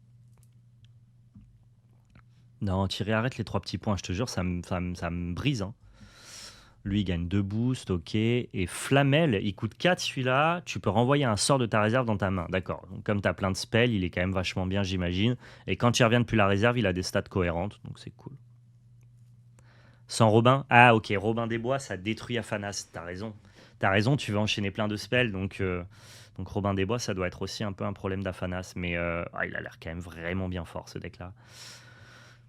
Non, Thierry, arrête les 3 petits points, je te jure, ça me brise. Hein. Lui, il gagne 2 boosts, ok. Et Flamel, il coûte 4 celui-là. Tu peux renvoyer un sort de ta réserve dans ta main. D'accord. Donc, comme tu as plein de spells, il est quand même vachement bien, j'imagine. Et quand il revient depuis la réserve, il a des stats cohérentes. Donc, c'est cool. Sans Robin? Ah, ok. Robin des Bois, ça détruit Afanas. T'as raison. T'as raison, tu veux enchaîner plein de spells. Donc Robin des Bois, ça doit être aussi un peu un problème d'Afanas. Mais il a l'air quand même vraiment bien fort, ce deck-là.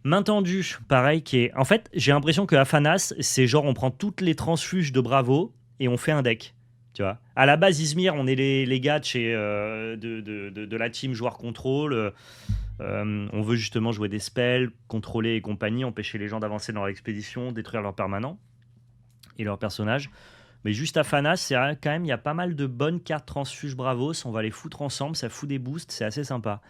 Main tendue, pareil, qui est... En fait, j'ai l'impression que Afanas, c'est genre on prend toutes les transfuges de Bravo et on fait un deck. Tu vois. À la base, Izmir, on est les gars de, chez, de la team joueur contrôle. On veut justement jouer des spells, contrôler et compagnie, empêcher les gens d'avancer dans leur expédition, détruire leurs permanents et leurs personnages. Mais juste Afanas, c'est quand même, il y a pas mal de bonnes cartes transfuges Bravos. On va les foutre ensemble, ça fout des boosts, c'est assez sympa.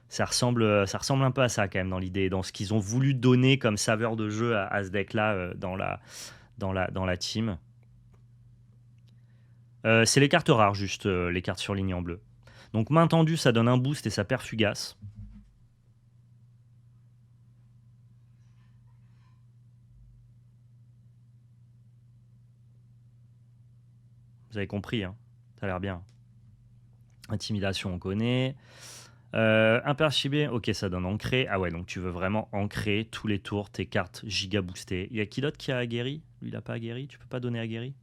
Ça ressemble un peu à ça quand même dans l'idée, dans ce qu'ils ont voulu donner comme saveur de jeu à ce deck-là dans la team. C'est les cartes rares, juste les cartes surlignées en bleu. Donc main tendue, ça donne un boost et ça perd fugace. Vous avez compris, hein. Ça a l'air bien. Intimidation, on connaît. Imperchibé, ok, ça donne ancré. Ah ouais, donc tu veux vraiment ancrer tous les tours tes cartes giga boostées. Il y a qui d'autre qui a aguerri? Lui, il a pas aguerri. Tu peux pas donner aguerri?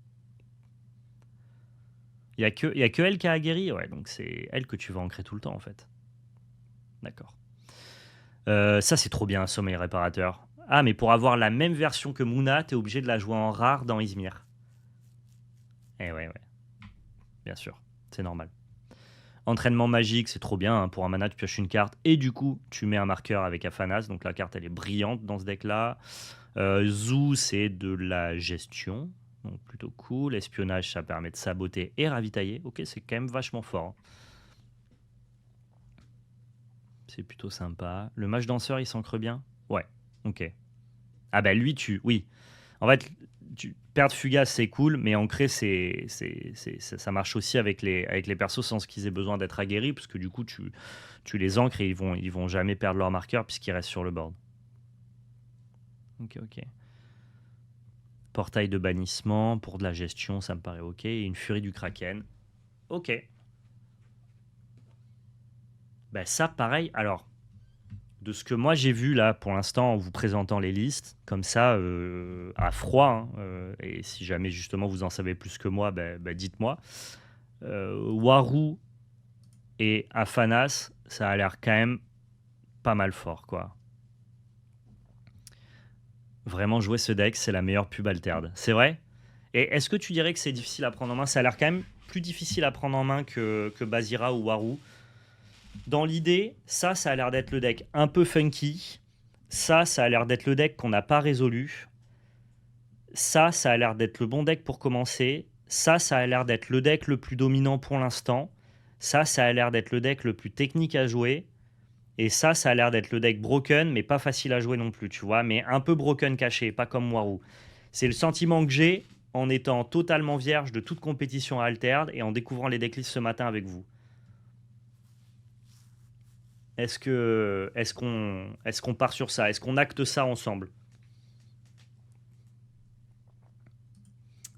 Il y a que elle qui a aguerri. Ouais, donc c'est elle que tu vas ancrer tout le temps en fait. D'accord. Ça, c'est trop bien, un sommeil réparateur. Ah, mais pour avoir la même version que Moona, t'es obligé de la jouer en rare dans Izmir. Eh ouais, ouais. Bien sûr, c'est normal. Entraînement magique, c'est trop bien. Hein. Pour un mana, tu pioches une carte et du coup, tu mets un marqueur avec Afanas. Donc la carte, elle est brillante dans ce deck-là. Zoo, c'est de la gestion. Donc plutôt cool. Espionnage, ça permet de saboter et ravitailler. Ok, c'est quand même vachement fort. Hein. C'est plutôt sympa. Le mage danseur, il s'ancre bien? Ouais, ok. Ah bah lui, oui. En fait, perdre fugace, c'est cool, mais ancrer, ça marche aussi avec les persos sans qu'ils aient besoin d'être aguerris, parce que du coup, tu les ancres et ils vont jamais perdre leur marqueur puisqu'ils restent sur le board. Ok, ok. Portail de bannissement pour de la gestion, ça me paraît ok. Et une furie du kraken. Ok. Ben ça, pareil. Alors, de ce que moi j'ai vu là pour l'instant en vous présentant les listes, comme ça, à froid, hein, et si jamais justement vous en savez plus que moi, dites-moi. Waru et Afanas, ça a l'air quand même pas mal fort, quoi. Vraiment jouer ce deck, c'est la meilleure pub alterne. C'est vrai? Et est-ce que tu dirais que c'est difficile à prendre en main? Ça a l'air quand même plus difficile à prendre en main que Bazira ou Waru. Dans l'idée, ça a l'air d'être le deck un peu funky. Ça a l'air d'être le deck qu'on n'a pas résolu. Ça a l'air d'être le bon deck pour commencer. Ça a l'air d'être le deck le plus dominant pour l'instant. Ça a l'air d'être le deck le plus technique à jouer. Et ça a l'air d'être le deck broken, mais pas facile à jouer non plus, tu vois. Mais un peu broken caché, pas comme Waru. C'est le sentiment que j'ai en étant totalement vierge de toute compétition à Altered et en découvrant les decklists ce matin avec vous. est-ce qu'on part sur ça? Est-ce qu'on acte ça ensemble?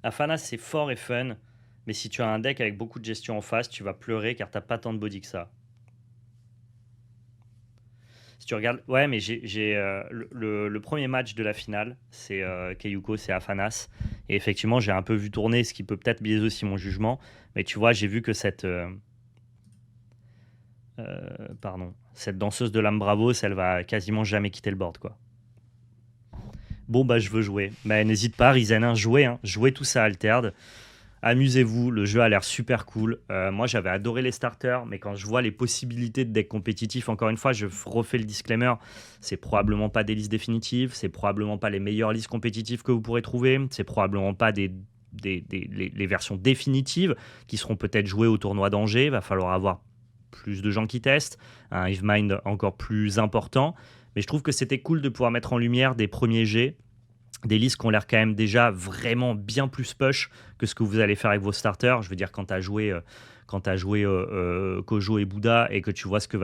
Afanas, c'est fort et fun, mais si tu as un deck avec beaucoup de gestion en face, tu vas pleurer car t'as pas tant de body que ça. Si tu regardes, ouais, mais le premier match de la finale, c'est Keyuko, c'est Afanas. Et effectivement, j'ai un peu vu tourner, ce qui peut peut-être biaiser aussi mon jugement. Mais tu vois, j'ai vu que cette danseuse de l'âme Bravos, elle va quasiment jamais quitter le board, quoi. Bon, bah, je veux jouer. Bah, n'hésite pas, Ryzen, hein, jouez, hein. Jouez tout ça Altered. Amusez-vous, le jeu a l'air super cool. Moi, j'avais adoré les starters, mais quand je vois les possibilités de decks compétitifs, encore une fois, je refais le disclaimer, c'est probablement pas des listes définitives, c'est probablement pas les meilleures listes compétitives que vous pourrez trouver, c'est probablement pas les versions définitives qui seront peut-être jouées au tournoi d'Angers. Il va falloir avoir plus de gens qui testent, un Hivemind encore plus important. Mais je trouve que c'était cool de pouvoir mettre en lumière des premiers jets, des listes qui ont l'air quand même déjà vraiment bien plus push que ce que vous allez faire avec vos starters. Je veux dire, quand tu as joué Kojo et Bouddha et que tu vois ce que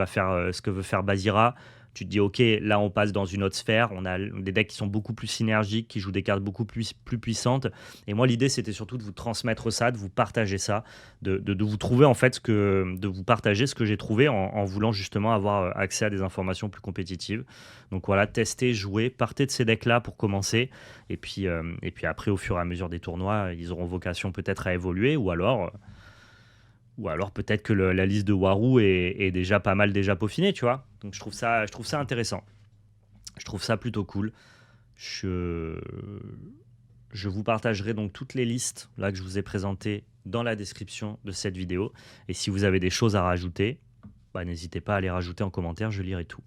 veut faire Bazira, tu te dis, ok, là on passe dans une autre sphère, on a des decks qui sont beaucoup plus synergiques, qui jouent des cartes beaucoup plus puissantes. Et moi, l'idée, c'était surtout de vous transmettre ça, de vous partager ça, de vous trouver en fait, de vous partager ce que j'ai trouvé en voulant justement avoir accès à des informations plus compétitives. Donc voilà, testez, jouez, partez de ces decks-là pour commencer. Et puis après, au fur et à mesure des tournois, ils auront vocation peut-être à évoluer, ou alors peut-être que la liste de Waru est déjà pas mal déjà peaufinée, tu vois. Donc je trouve ça intéressant. Je trouve ça plutôt cool. Je, je vous partagerai donc toutes les listes là que je vous ai présentées dans la description de cette vidéo. Et si vous avez des choses à rajouter, bah, n'hésitez pas à les rajouter en commentaire, je lirai tout.